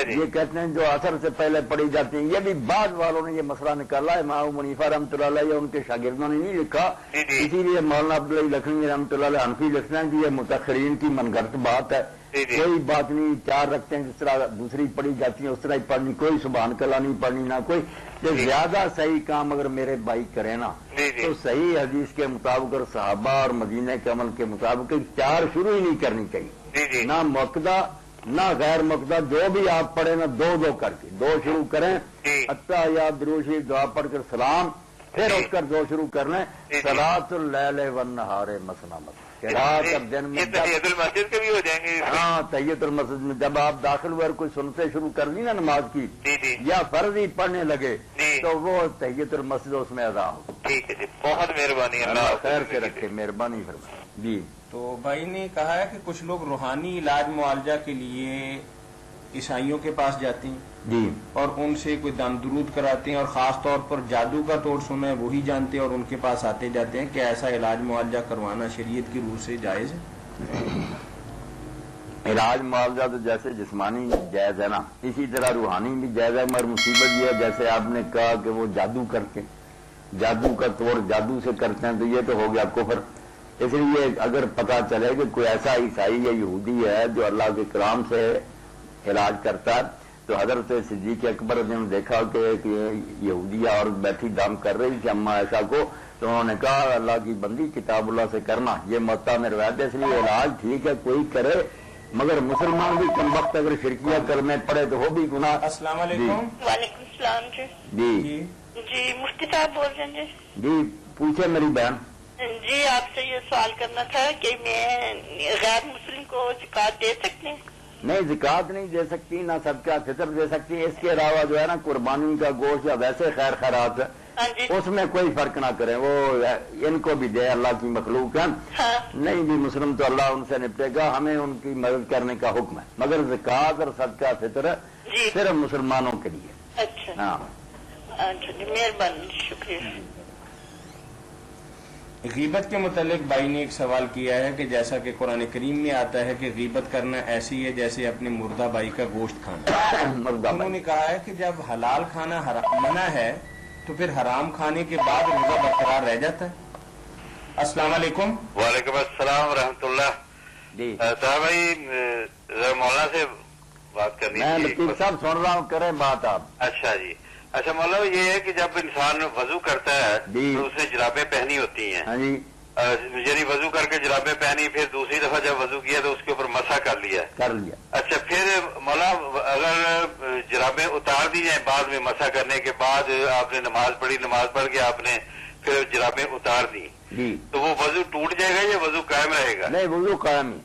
B: یہ کہتے ہیں جو اثر سے پہلے پڑھی جاتی ہیں، یہ بھی بعض والوں نے یہ مسئلہ نکالا ہے، امام حنیفہ رحمۃ اللہ علیہ ان کے شاگردوں نے نہیں لکھا، اسی لیے مولانا عبداللہ لکھنوی رحمۃ اللہ علیہ حنفی لکھتے ہیں کہ یہ متاخرین کی من گھڑت بات ہے، کوئی بات نہیں، 4 رکعتیں جس طرح دوسری پڑھی جاتی ہیں اس طرح ہی پڑھنی، کوئی سبحانک اللہ نہیں پڑھنی نہ کوئی، کہ زیادہ صحیح کام اگر میرے بھائی کرے نا تو صحیح حدیث کے مطابق اور صحابہ اور مدینہ کے عمل کے مطابق 4 شروع ہی نہیں کرنی چاہیے، نہ موقدہ نہ غیر موقدہ، جو بھی آپ پڑھیں نا 2 کر کے 2 شروع کریں، اتحیات درود شریف دعا پڑھ کر سلام، پھر اٹھ کر 2 شروع کر لیں، صلاۃ اللیل والنہار مثنی مثنی، رات اور دن میں
F: تحیۃ المسجد کے بھی ہو جائیں گے۔
B: ہاں تحیۃ المسجد میں جب آپ داخل ہوئے کوئی سنتے شروع کر لی نا نماز کی یا فرض ہی پڑھنے لگے تو وہ تحیۃ المسجد اس میں ادا ہو۔
F: ٹھیک ہے جی، بہت مہربانی،
B: اللہ خیر سے رکھے، مہربانی فرمائے۔ جی
A: تو بھائی نے کہا ہے کہ کچھ لوگ روحانی علاج معالجہ کے لیے عیسائیوں کے پاس جاتے ہیں
B: جی،
A: اور ان سے کوئی دم درود کراتے ہیں، اور خاص طور پر جادو کا توڑ سنا ہے وہی جانتے ہیں اور ان کے پاس آتے جاتے ہیں. کیا ایسا علاج معالجہ کروانا شریعت کی روح سے جائز ہے؟
B: علاج معالجہ تو جیسے جسمانی جائز ہے نا، اسی طرح روحانی بھی جائز ہے، مگر مصیبت یہ ہے جیسے آپ نے کہا کہ وہ جادو کرتے ہیں، جادو کا توڑ جادو سے کرتے ہیں، تو یہ تو ہو گیا کفر. اس لیے اگر پتہ چلے کہ کوئی ایسا عیسائی یا یہودی ہے جو اللہ کے کرام سے علاج کرتا ہے، تو حضرت صدیق اکبر نے دیکھا کہ ایک یہودیہ اور بیٹھی دم کر رہی تھی اما عائشہ کو، تو انہوں نے کہا اللہ کی بندی کتاب اللہ سے کرنا، یہ متا میں روایت ہے. اس لیے علاج ٹھیک ہے کوئی کرے، مگر مسلمان بھی کم وقت اگر شرکیہ کرنے پڑے تو وہ بھی گناہ.
A: السلام علیکم.
G: وعلیکم السلام جی.
B: جی
G: جی مفتی صاحب بول رہے ہیں جی.
B: جی پوچھے میری بہن.
G: جی آپ سے یہ سوال کرنا تھا کہ میں غیر مسلم کو زکات دے سکتی ہوں؟
B: نہیں، زکات نہیں دے سکتی، نہ صدقہ فطر دے سکتی. اس کے علاوہ جو ہے نا قربانی کا گوشت یا ویسے خیر خیرات
G: ہاں جی.
B: اس میں کوئی فرق نہ کریں، وہ ان کو بھی دے، اللہ کی مخلوق ہے.
G: ہاں.
B: نہیں بھی مسلم تو اللہ ان سے نپٹے گا، ہمیں ان کی مدد کرنے کا حکم ہے، مگر زکات اور صدقہ فطر
G: جی.
B: صرف مسلمانوں کے لیے.
G: اچھا.
B: ہاں
G: اچھا جی، مہربانی، شکریہ.
A: غیبت کے متعلق بھائی نے ایک سوال کیا ہے کہ جیسا کہ قرآن کریم میں آتا ہے کہ غیبت کرنا ایسی ہے جیسے اپنے مردہ بھائی کا گوشت کھانا.
B: مردہ
A: انہوں نے کہا ہے کہ جب حلال کھانا منع ہے تو پھر حرام کھانے کے بعد روزہ برقرار رہ جاتا ہے. السلام علیکم.
F: وعلیکم السلام ورحمۃ اللہ.
B: جی
F: صاحب بھائی مولانا سے بات کرنی
B: میں
F: تھی.
B: لطیف صاحب سن رہا ہوں، کریں بات آپ.
F: اچھا جی. اچھا مولانا یہ ہے کہ جب انسان وضو کرتا ہے
B: جی.
F: تو اس نے جرابیں پہنی ہوتی ہیں،
B: ہاں جی
F: یعنی وضو کر کے جرابیں پہنی، پھر دوسری دفعہ جب وضو کیا تو اس کے اوپر مسح کر لیا.
B: کر لیا.
F: اچھا پھر مولانا اگر جرابیں اتار دی جائیں بعد میں مسح کرنے کے بعد، آپ نے نماز پڑھی، نماز پڑھ کے آپ نے پھر جرابیں اتار دی،
B: جی
F: تو وہ وضو ٹوٹ جائے گا یا وضو قائم رہے گا؟
B: نہیں، وضو قائم ہی.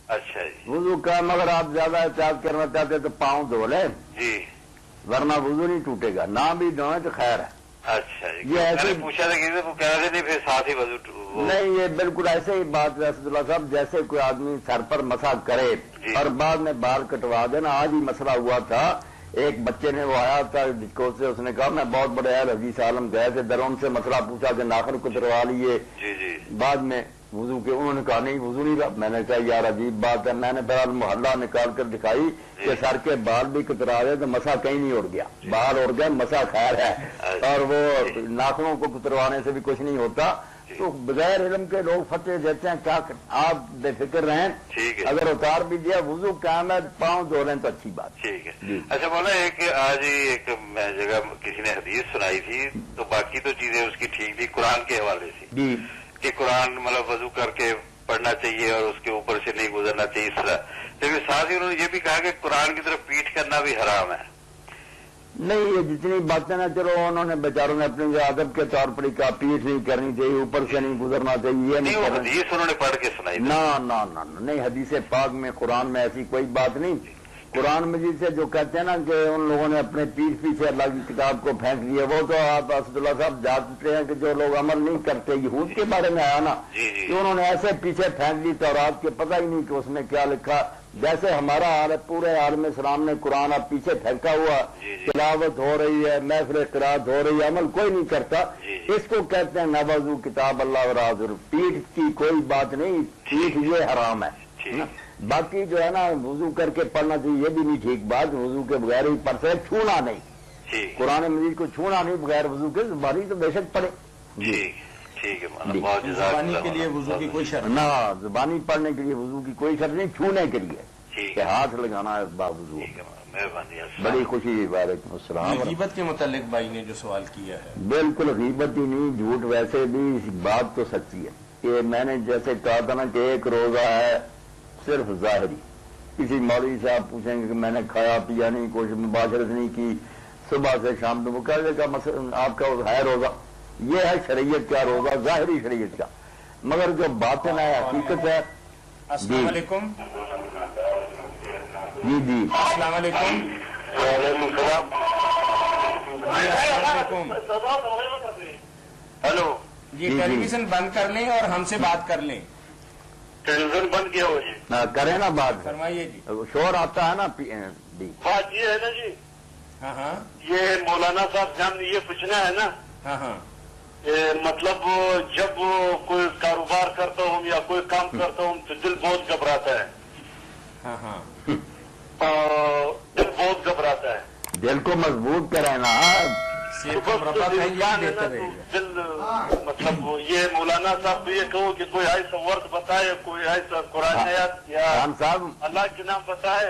F: اچھا جی.
B: وضو قائم. اگر آپ زیادہ احتیاط کرنا چاہتے تو پاؤں دھو لیں،
F: جی.
B: ورنہ وضو نہیں ٹوٹے گا. نہ بھی دھوئیں تو خیر ہے.
F: اچھا جی.
B: یہ ایسے
F: میں نے پوچھا تھا کہ وہ کہہ رہے تھے پھر ساتھ ہی وضو
B: نہیں، یہ بالکل ایسے ہی بات ہے اسد اللہ صاحب، جیسے کوئی آدمی سر پر مسح کرے
F: جی.
B: اور بعد میں بال کٹوا دینا. آج ہی مسئلہ ہوا تھا، ایک بچے نے وہ آیا تھا ڈسکو سے، اس نے کہا میں بہت بڑے اہل حدیث عالم گئے تھے، درون سے مسئلہ پوچھا کہ ناخن کتروا لیے.
F: جی جی.
B: بعد میں وضو کے انہوں نے کہا نہیں وضو نہیں رہا. میں نے کہا یار عجیب بات ہے. میں نے بہرحال محلہ نکال کر دکھائی کہ سر کے بال بھی کترا رہے تو مسا کہیں نہیں اڑ گیا، بال اڑ گیا، مسا خیر ہے. اور وہ ناخنوں کو کتروانے سے بھی کچھ نہیں ہوتا. تو بغیر علم کے لوگ فتوے دیتے ہیں، کیا آپ بے فکر رہیں.
F: ٹھیک ہے.
B: اگر اتار بھی دیا وضو قائم ہے، پاؤں دھو لیں تو اچھی بات.
F: ٹھیک ہے.
B: جی.
F: اچھا مولانا ایک آج ہی ایک جگہ کسی نے حدیث سنائی تھی، تو باقی تو چیزیں اس کی ٹھیک تھی، قرآن کے حوالے سے
B: جی
F: کہ قرآن مطلب وضو کر کے پڑھنا چاہیے اور اس کے اوپر سے نہیں گزرنا چاہیے اس طرح. لیکن ساتھ ہی انہوں نے یہ بھی کہا کہ قرآن کی طرف پیٹھ کرنا بھی حرام ہے.
B: نہیں، یہ جتنی باتیں نا چلو انہوں نے بیچاروں نے اپنے ادب کے طور پر کہا پیٹھ نہیں کرنی چاہیے، اوپر سے نہیں گزرنا چاہیے، یہ
F: نہیں، وہ
B: کرنا.
F: حدیث انہوں نے پڑھ کے سنائی تھی.
B: نہ نہیں، حدیث پاک میں قرآن میں ایسی کوئی بات نہیں. قرآن مجید سے جو کہتے ہیں نا کہ ان لوگوں نے اپنے پیٹھ پیچھے اللہ کی کتاب کو پھینک دیا، وہ تو آپ اسد اللہ صاحب جانتے ہیں کہ جو لوگ عمل نہیں کرتے. یہود کے بارے میں آیا نا کہ انہوں نے ایسے پیچھے پھینک دی تورات کے، پتہ ہی نہیں کہ اس میں کیا لکھا. جیسے ہمارا حال ہے، پورے عالم اسلام نے قرآن اب پیچھے پھینکا ہوا، تلاوت ہو رہی ہے، محفل قرات ہو رہی ہے، عمل کوئی نہیں کرتا. اس کو کہتے ہیں نوازو کتاب اللہ و حاضر. پیٹھ کی کوئی بات نہیں، پیٹھ یہ حرام ہے. باقی جو ہے نا وضو کر کے پڑھنا چاہیے، یہ بھی نہیں ٹھیک بات. وضو کے بغیر ہی پڑھ سکے، چھونا نہیں، قرآن مجید کو چھونا نہیں بغیر وضو کے. زبانی تو بے شک پڑھے.
F: ٹھیک ہے مولانا.
A: زبانی کے لیے وضو کی کوئی شرط
B: نہ، زبانی پڑھنے کے لیے وضو کی کوئی شرط نہیں، چھونے کے لیے کہ ہاتھ لگانا ہے باوضو.
F: مہربانی.
B: بڑی خوشی. وعلیکم السلام.
A: غیبت کے متعلق بھائی نے جو سوال کیا ہے،
B: بالکل غیبت ہی نہیں، جھوٹ. ویسے بھی بات تو سچی ہے کہ میں نے جیسے کہا تھا نا کہ ایک روزہ ہے صرف ظاہری. کسی مولوی سے آپ پوچھیں گے کہ میں نے کھایا پیا نہیں، کوئی مباشرت نہیں کی صبح سے شام تک، وہ کہہ دے گا آپ کا ہے روزہ. یہ ہے شریعت کا روزہ، ظاہری شریعت کا. مگر جو باطن ہے، حقیقت ہے.
A: السلام علیکم.
B: جی
A: السلام علیکم.
F: وعلیکم السلام.
A: جی السلام علیکم.
F: ہلو.
A: جی ٹیلی ویژن بند کر لیں اور ہم سے بات کر لیں.
H: ٹیلی ویژن بند کیا ہوا جی.
B: کریں نا بات.
A: فرمائیے جی.
B: شور آتا ہے نا جی.
H: بات یہ ہے نا جی.
A: ہاں ہاں.
H: یہ مولانا صاحب جان یہ پوچھنا ہے نا.
A: ہاں ہاں.
H: مطلب جب کوئی کاروبار کرتا ہوں یا کوئی کام کرتا ہوں تو دل بہت گھبراتا ہے.
A: ہاں ہاں.
H: دل بہت گھبراتا ہے.
B: دل کو مضبوط کرے نا.
H: دل مطلب یہ مولانا صاحب کو یہ کہو کہ کوئی ایسا ورد بتائے, کوئی ایسا قرآن آیات یا
B: خان صاحب
H: اللہ کے نام بتائے.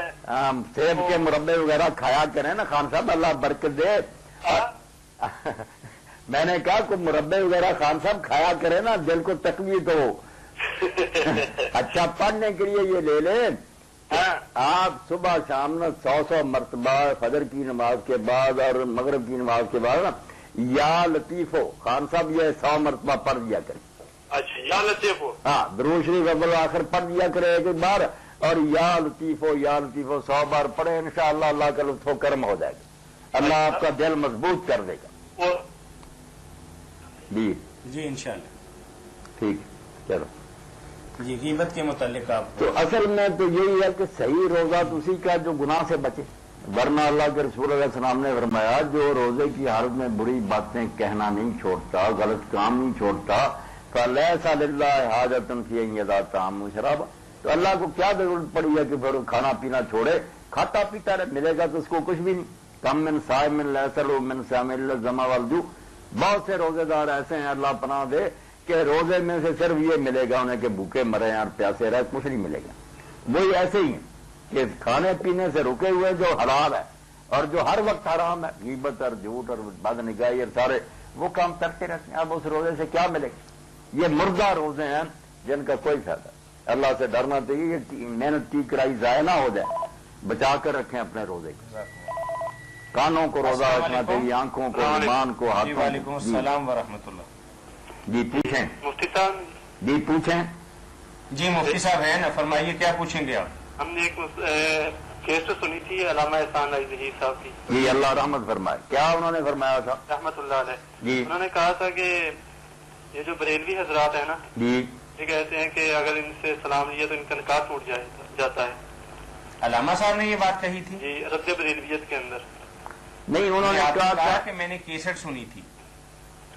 B: سیب کے مربے وغیرہ کھایا کریں نا خان صاحب, اللہ برکت دے. میں نے کہا کوئی مربے وغیرہ خان صاحب کھایا کرے نا, دل کو تقویت ہو. اچھا پڑھنے کے لیے یہ لے لیں. آپ صبح شام 100 مرتبہ فجر کی نماز کے بعد اور مغرب کی نماز کے بعد نا یا لطیف ہو خان صاحب یہ 100 مرتبہ پڑھ دیا کریں.
H: اچھا یا لطیف ہو.
B: ہاں درود شریف اول آخر پڑھ دیا کرے ایک بار, اور یا لطیف ہو 100 بار پڑھے, انشاءاللہ اللہ کا لطف و کرم ہو جائے گا. اللہ آپ کا دل مضبوط کر دے گا.
A: جی انشاءاللہ.
B: ٹھیک چلو.
A: جی غیبت کے متعلق آپ
B: تو اصل میں تو یہی ہے کہ صحیح روزہ تو اسی کا جو گناہ سے بچے, ورنہ اللہ کے رسول علیہ السلام نے فرمایا جو روزے کی حالت میں بری باتیں کہنا نہیں چھوڑتا, غلط کام نہیں چھوڑتا, فَلَيْسَ لِلَّهِ حَاجَةٌ فِي أَن يَدَعَ الطَّعَامَ وَالشَّرَابَ, تو اللہ کو کیا ضرورت پڑی ہے کہ پھر کھانا پینا چھوڑے, کھاتا پیتا رہے, ملے گا تو اس کو کچھ بھی نہیں. کم من صائم ليس له من صيام الا الظمأ والجوع. بہت سے روزے دار ایسے ہیں اللہ پناہ دے کہ روزے میں سے صرف یہ ملے گا انہیں کہ بھوکے مرے اور پیاسے رہے, کچھ نہیں ملے گا. وہی ایسے ہی ہیں کہ کھانے پینے سے رکے ہوئے جو حلال ہے اور جو ہر وقت حرام ہے, غیبت اور جھوٹ اور بد نگاہی اور سارے وہ کام کرتے رہتے ہیں. اب اس روزے سے کیا ملے گا؟ یہ مردہ روزے ہیں جن کا کوئی فائدہ. اللہ سے ڈرنا چاہیے کہ محنت کی کرائی ضائع نہ ہو جائے. بچا کر رکھیں اپنے روزے کو. کانوں کو روزہ رکھنا چاہیے, آنکھوں کو, ایمان کو, ہاتھوں کو.
A: وعلیکم السلام ورحمۃ اللہ.
B: جی پوچھیں.
H: مفتی صاحب.
B: جی پوچھیں.
A: جی مفتی صاحب ہیں نا, فرمائیے کیا پوچھیں گے آپ.
H: ہم نے ایک کیسٹ سنی تھی علامہ احسان علی ظہیر صاحب کی.
B: جی اللہ رحمت فرمائے. کیا انہوں نے فرمایا تھا؟
H: رحمت اللہ علیہ.
B: جی
H: انہوں نے کہا تھا کہ یہ جو بریلوی حضرات ہیں نا,
B: جی
H: یہ کہتے ہیں کہ اگر ان سے سلام لیا تو ان کا نکاح ٹوٹ جاتا ہے.
A: علامہ صاحب نے یہ بات کہی تھی؟
H: جی رد بریلویت کے اندر.
B: نہیں, انہوں نے
A: کہا کہ میں نے کیسٹ سنی تھی.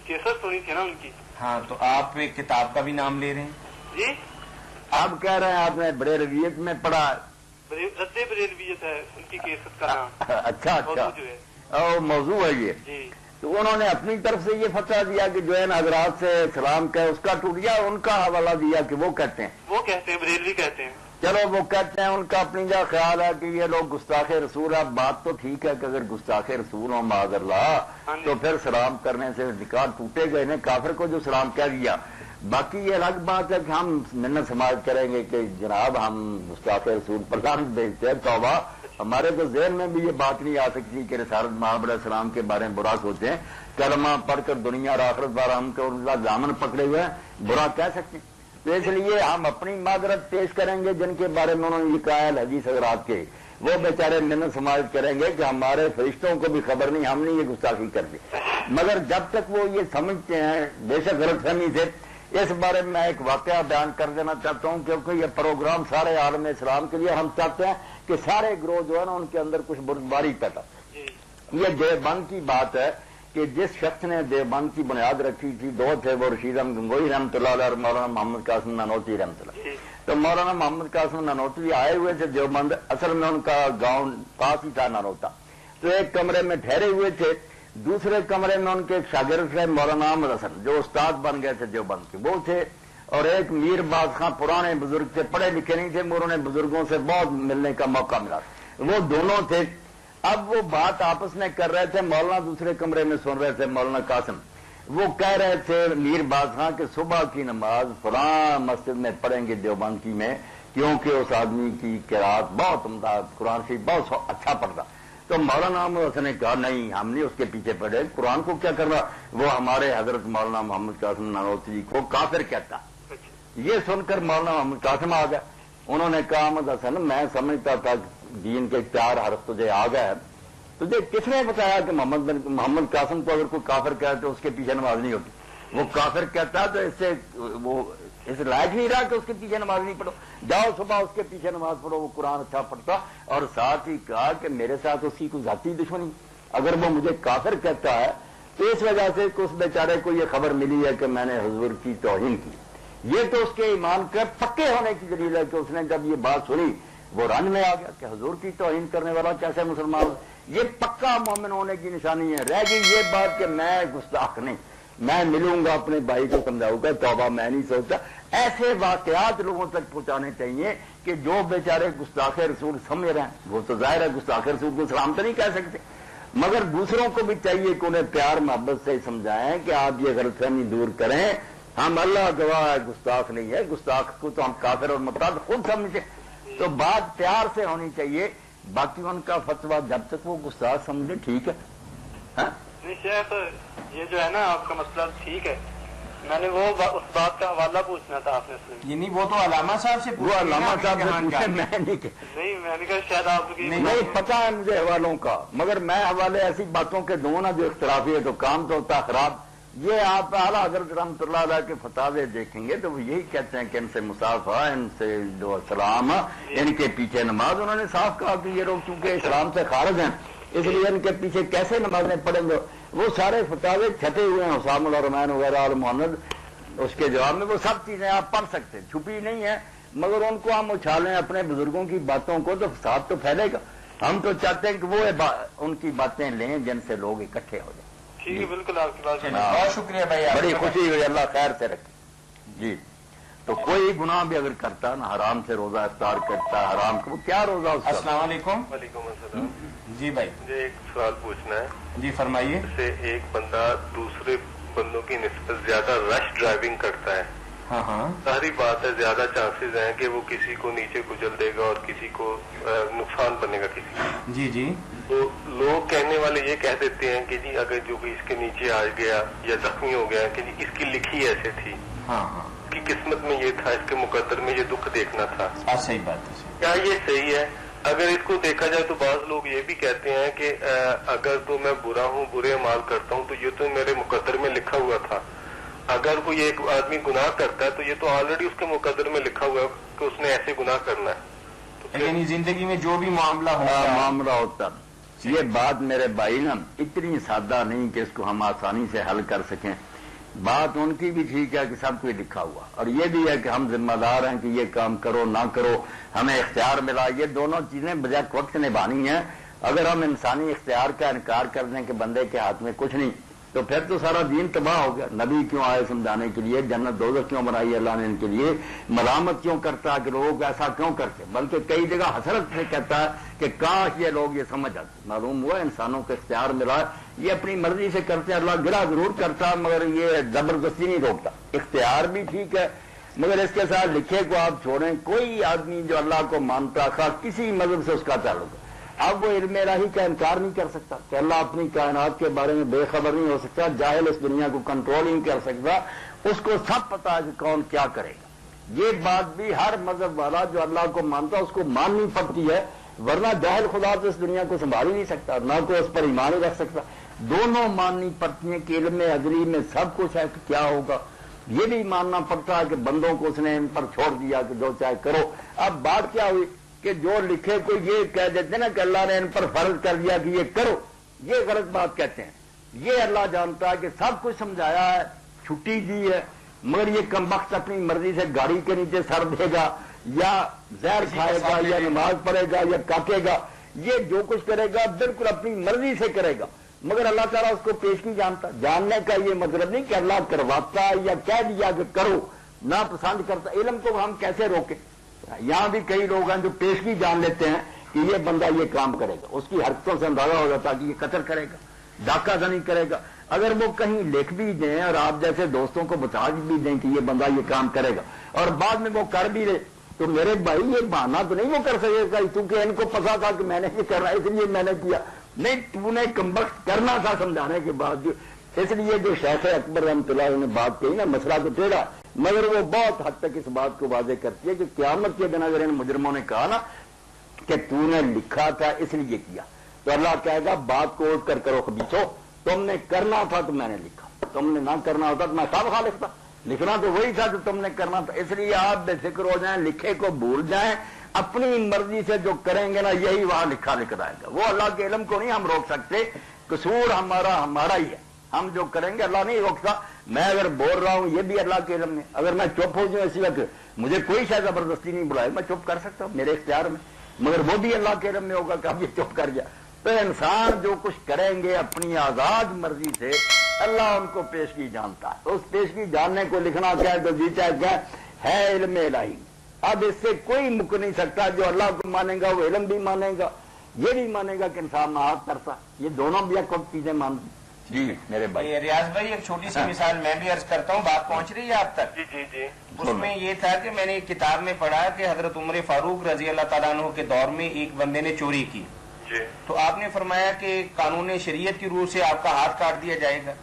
H: کیسٹ سنی تھی نا ان کی.
A: ہاں تو آپ ایک کتاب کا بھی نام لے رہے ہیں.
H: جی
B: آپ کہہ رہے ہیں آپ نے بریلویت میں پڑھا.
H: رد بریلویت ہے ان کی کیسٹ کا نام.
B: اچھا اچھا,
H: جو ہے
B: موضوع ہے یہ.
H: جی
B: تو انہوں نے اپنی طرف سے یہ فتویٰ دیا کہ جو ہے حضرات سے سلام کہے اس کا ٹوٹ گیا, ان کا حوالہ دیا کہ وہ کہتے ہیں.
H: وہ کہتے ہیں بریلوی کہتے ہیں.
B: چلو وہ کہتے ہیں, ان کا اپنی جگہ خیال ہے کہ یہ لوگ گستاخ رسول ہے. بات تو ٹھیک ہے کہ اگر گستاخ رسول ہوں معاذ اللہ تو پھر سلام کرنے سے نکاح ٹوٹے گئے نے کافر کو جو سلام کہہ دیا. باقی یہ الگ بات ہے کہ ہم منت سماج کریں گے کہ جناب ہم گستاخ رسول پردان بھیجتے ہیں. توبہ, ہمارے تو ذہن میں بھی یہ بات نہیں آ سکتی کہ رسالت مآب علیہ السلام کے بارے میں برا سوچیں. کلمہ پڑھ کر دنیا اور آخرت بار ہم کو ان کا دامن پکڑے ہوئے ہیں, برا کہہ سکتے ہیں. تو اس لیے ہم اپنی معذرت پیش کریں گے جن کے بارے میں انہوں نے یہ کہا ہے حدیث حضرات کے, وہ بیچارے منت سماج کریں گے کہ ہمارے فرشتوں کو بھی خبر نہیں, ہم نے یہ گستاخی کر دی. مگر جب تک وہ یہ سمجھتے ہیں, بے شک غلط فہمی سے, اس بارے میں ایک واقعہ بیان کر دینا چاہتا ہوں کیونکہ یہ پروگرام سارے عالم اسلام کے لیے. ہم چاہتے ہیں کہ سارے گروہ جو ہے نا ان کے اندر کچھ بردباری پیدا. یہ دیوبند کی بات ہے کہ جس شخص نے دیوبند کی بنیاد رکھی تھی, دو تھے, وہ رشید احمد گنگوئی رحمۃ اللہ علیہ اور مولانا محمد قاسم نانوتوی رحمۃ اللہ. تو مولانا محمد قاسم نانوتوی آئے ہوئے تھے دیوبند. اصل میں ان کا گاؤں پاس ہی تھا نانوتا. تو ایک کمرے میں ٹھہرے ہوئے تھے, دوسرے کمرے میں ان کے ایک شاگرد تھے مولانا احمد حسن جو استاد بن گئے تھے دیوبند کے, وہ تھے. اور ایک میر باز خاں پرانے بزرگ تھے, پڑھے لکھے نہیں تھے, انہوں نے بزرگوں سے بہت ملنے کا موقع ملا. وہ دونوں تھے. اب وہ بات آپس میں کر رہے تھے, مولانا دوسرے کمرے میں سن رہے تھے. مولانا قاسم وہ کہہ رہے تھے میر باز خاں کہ صبح کی نماز فلاں مسجد میں پڑھیں گے دیوبند کی میں, کیونکہ اس آدمی کی قرات بہت عمدہ, قرآن شریف بہت اچھا پڑھتا. تو مولانا محمد حسن نے کہا نہیں, ہم نہیں اس کے پیچھے پڑے, قرآن کو کیا کر رہا, وہ ہمارے حضرت مولانا محمد قاسم نانوتوی کو کافر کہتا. یہ سن کر مولانا محمد قاسم آ گیا. انہوں نے کہا احمد حسن میں سمجھتا تھا دین کے 4 حرف تجھے آ گیا ہے, تجھے کس نے بتایا کہ محمد قاسم کو اگر کوئی کافر کہے تو اس کے پیچھے نماز نہیں ہوتی. وہ کافر کہتا تو اس سے وہ اس لائق نہیں رہا کہ اس کے پیچھے نماز نہیں پڑھو. جاؤ صبح اس کے پیچھے نماز پڑھو, وہ قرآن اچھا پڑھتا. اور ساتھ ہی کہا کہ میرے ساتھ اس کی کوئی ذاتی دشمنی, اگر وہ مجھے کافر کہتا ہے تو اس وجہ سے کہ اس بیچارے کو یہ خبر ملی ہے کہ میں نے حضور کی توہین کی, یہ تو اس کے ایمان کے پکے ہونے کی دلیل ہے کہ اس نے جب یہ بات سنی وہ رنج میں آ گیا کہ حضور کی توہین کرنے والا کیسے مسلمان ہو. یہ پکا مومن ہونے کی نشانی ہے. رہ گئی یہ بات کہ میں گستاخ نہیں, میں ملوں گا اپنے بھائی کو سمجھاؤں گا, توبہ میں نہیں سوچتا. ایسے واقعات لوگوں تک پہنچانے چاہیے کہ جو بیچارے گستاخ رسول سمجھ رہے ہیں, وہ تو ظاہر ہے گستاخ رسول کو سلام تو نہیں کہہ سکتے, مگر دوسروں کو بھی چاہیے کہ انہیں پیار محبت سے سمجھائیں کہ آپ یہ غلط فہمی دور کریں. ہم اللہ گواہ ہے گستاخ نہیں ہے, گستاخ کو تو ہم کافر اور مرتد خود سمجھیں, تو بات پیار سے ہونی چاہیے. باقی ان کا فتویٰ جب تک وہ گستاخ سمجھے ٹھیک ہے.
C: نہیں شیخ, یہ جو ہے نا آپ کا مسئلہ ٹھیک ہے, میں نے وہ اس بات کا حوالہ پوچھنا تھا آپ نے.
A: نہیں وہ تو علامہ صاحب سے,
B: وہ علامہ صاحب سے پوچھے, میں
C: میں نے کہا شاید آپ
B: نہیں پتا ہے مجھے حوالوں کا, مگر میں حوالے ایسی باتوں کے دوں نا جو اختلافی ہے تو کام تو ہوتا خراب. یہ آپ اعلیٰ حضرت رحمۃ اللہ علیہ کے فتاوے دیکھیں گے تو وہ یہی کہتے ہیں کہ ان سے مصافحہ, ان سے جو سلام, ان کے پیچھے نماز. انہوں نے صاف کہا کہ یہ لوگ چونکہ اسلام سے خارج ہیں اس لیے ان کے پیچھے کیسے نمازیں پڑھیں گے. وہ سارے فتاوے چھٹے ہوئے ہیں, حسام الرحمین وغیرہ اور محمد, اس کے جواب میں وہ سب چیزیں آپ پڑھ سکتے, چھپی نہیں ہیں, مگر ان کو ہم اچھالیں اپنے بزرگوں کی باتوں کو تو فساد تو پھیلے گا. ہم تو چاہتے ہیں کہ وہ ان کی باتیں لیں جن سے لوگ اکٹھے ہو جائیں.
C: ٹھیک ہے, بالکل آپ کی بات.
A: بہت شکریہ بھائی,
B: بڑی خوشی ہوئی, اللہ خیر سے رکھے. جی تو کوئی گناہ بھی اگر کرتا نا, حرام سے روزہ افطار کرتا, حرام کو کیا روزہ اس کا.
A: السلام علیکم.
F: وعلیکم السلام.
A: جی بھائی,
F: مجھے ایک سوال پوچھنا ہے.
A: جی فرمائیے.
F: جیسے ایک بندہ دوسرے بندوں کی نسبت زیادہ رش ڈرائیونگ کرتا ہے,
A: ہاں ہاں,
F: ظاہری بات ہے زیادہ چانسز ہیں کہ وہ کسی کو نیچے کچل دے گا اور کسی کو نقصان بنے گا کسی کو.
A: جی جی,
F: تو لوگ کہنے والے یہ کہہ دیتے ہیں کہ جی اگر جو بھی اس کے نیچے آ گیا یا زخمی ہو گیا کہ جی اس کی لکھی ایسے تھی,
A: ہاں ہاں,
F: اس کی قسمت میں یہ تھا, اس کے مقدر میں یہ دکھ دیکھنا تھا.
A: صحیح بات ہے.
F: کیا یہ صحیح ہے؟ اگر اس کو دیکھا جائے تو بعض لوگ یہ بھی کہتے ہیں کہ اگر تو میں برا ہوں, برے اعمال کرتا ہوں, تو یہ تو میرے مقدر میں لکھا ہوا تھا. اگر کوئی ایک آدمی گناہ کرتا ہے تو یہ تو آلریڈی اس کے مقدر میں لکھا ہوا ہے کہ اس نے ایسے گناہ کرنا ہے.
A: یعنی زندگی میں جو بھی معاملہ
B: ہوتا, یہ بات میرے بھائی نا اتنی سادہ نہیں کہ اس کو ہم آسانی سے حل کر سکیں. بات ان کی بھی ٹھیک ہے کہ سب کچھ لکھا ہوا, اور یہ بھی ہے کہ ہم ذمہ دار ہیں کہ یہ کام کرو نہ کرو, ہمیں اختیار ملا. یہ دونوں چیزیں بجائے وقت نبھانی ہیں. اگر ہم انسانی اختیار کا انکار کر دیں کہ بندے کے ہاتھ میں کچھ نہیں, تو پھر تو سارا دین تباہ ہو گیا. نبی کیوں آئے سمجھانے کے لیے, جنت دوزخ کیوں بنائی اللہ نے ان کے لیے, ملامت کیوں کرتا ہے کہ لوگ ایسا کیوں کرتے, بلکہ کئی جگہ حسرت سے کہتا ہے کہ کاش یہ لوگ یہ سمجھ آتے. معلوم ہوا انسانوں کو اختیار ملا, یہ اپنی مرضی سے کرتے ہیں. اللہ گرا ضرور کرتا مگر یہ زبردستی نہیں روکتا. اختیار بھی ٹھیک ہے, مگر اس کے ساتھ لکھے کو آپ چھوڑیں. کوئی آدمی جو اللہ کو مانتا خواہ کسی مذہب سے اس کا تعلق ہے, اب وہ علم الہی کا انکار نہیں کر سکتا کہ اللہ اپنی کائنات کے بارے میں بے خبر نہیں ہو سکتا. جاہل اس دنیا کو کنٹرول نہیں کر سکتا, اس کو سب پتا ہے کہ کون کیا کرے گا. یہ بات بھی ہر مذہب والا جو اللہ کو مانتا اس کو ماننی پڑتی ہے, ورنہ جاہل خدا تو اس دنیا کو سنبھال ہی نہیں سکتا, نہ کوئی اس پر ایمان ہی رکھ سکتا. دونوں ماننی پڑتی ہیں کہ علم ازلی میں سب کچھ ہے کہ کیا ہوگا. یہ بھی ماننا پڑتا ہے کہ بندوں کو اس نے ان پر چھوڑ دیا کہ جو چاہے کرو. اب بات کیا ہوئی کہ جو لکھے کو یہ کہہ دیتے نا کہ اللہ نے ان پر فرض کر دیا کہ یہ کرو, یہ غلط بات کہتے ہیں. یہ اللہ جانتا ہے کہ سب کچھ سمجھایا ہے, چھٹی دی ہے, مگر یہ کمبخت اپنی مرضی سے گاڑی کے نیچے سر دے گا یا زہر کھائے گا یا نماز پڑھے گا یا کاٹے گا. یہ جو کچھ کرے گا بالکل اپنی مرضی سے کرے گا, مگر اللہ تعالیٰ اس کو پیش نہیں جانتا. جاننے کا یہ مطلب نہیں کہ اللہ کرواتا یا کہہ دیا کہ کرو, نہ پسند کرتا. علم کو ہم کیسے روکیں. یہاں بھی کئی لوگ ہیں جو پیشگی جان لیتے ہیں کہ یہ بندہ یہ کام کرے گا, اس کی حرکتوں سے اندازہ ہو جاتا کہ یہ قتل کرے گا, ڈاکہ زنی کرے گا. اگر وہ کہیں لکھ بھی دیں اور آپ جیسے دوستوں کو بتا بھی دیں کہ یہ بندہ یہ کام کرے گا, اور بعد میں وہ کر بھی لے, تو میرے بھائی یہ بہانا تو نہیں وہ کر سکے گا کیونکہ ان کو پتا تھا کہ میں نے یہ کرنا اس لیے میں نے کیا. نہیں, تو نے کمبخت کرنا تھا سمجھانے کے بعد. اس لیے جو شیخ اکبر رحمۃ اللہ نے بات کہی نا, مسئلہ تو ٹیڑھا, مگر وہ بہت حد تک اس بات کو واضح کرتی ہے کہ قیامت کے دن اگر ان مجرموں نے کہا نا کہ تو نے لکھا تھا اس لیے کیا, تو اللہ کہے گا بات کو اٹھ کر کرو خبیثو, تم نے کرنا تھا تو میں نے لکھا. تم نے نہ کرنا ہوتا تو میں کب خواہ لکھتا. لکھنا تو وہی تھا جو تم نے کرنا تھا. اس لیے آپ بے فکر ہو جائیں, لکھے کو بھول جائیں. اپنی مرضی سے جو کریں گے نا یہی وہاں لکھا لکھ رہے گا. وہ اللہ کے علم کو نہیں ہم روک سکتے, قصور ہمارا ہی ہے. ہم جو کریں گے اللہ نہیں روکتا. میں اگر بول رہا ہوں یہ بھی اللہ کے علم میں. اگر میں چپ ہو جاؤں اسی وقت مجھے کوئی شاید زبردستی نہیں بلائے, میں چپ کر سکتا ہوں میرے اختیار میں, مگر وہ بھی اللہ کے علم میں ہوگا کہ اب یہ چپ کر گیا. تو انسان جو کچھ کریں گے اپنی آزاد مرضی سے اللہ ان کو پیشگی جانتا ہے. اس پیشگی جاننے کو لکھنا کیا ہے تو جیتا کیا ہے علم الہی. اب اس سے کوئی مک نہیں سکتا. جو اللہ کو مانے گا وہ علم بھی مانے گا, یہ بھی مانے گا کہ انسان نہ کرتا. یہ دونوں بھی ایک چیزیں مانتے. جی میرے بھائی
A: ریاض بھائی ایک چھوٹی سی مثال میں بھی عرض کرتا ہوں, بات پہنچ رہی ہے آپ تک؟
H: جی جی جی.
A: اس میں یہ تھا کہ میں نے ایک کتاب میں پڑھا کہ حضرت عمر فاروق رضی اللہ تعالیٰ عنہ کے دور میں ایک بندے نے چوری کی
H: جی.
A: تو آپ نے فرمایا کہ قانون شریعت کی روح سے آپ کا ہاتھ کاٹ دیا جائے گا.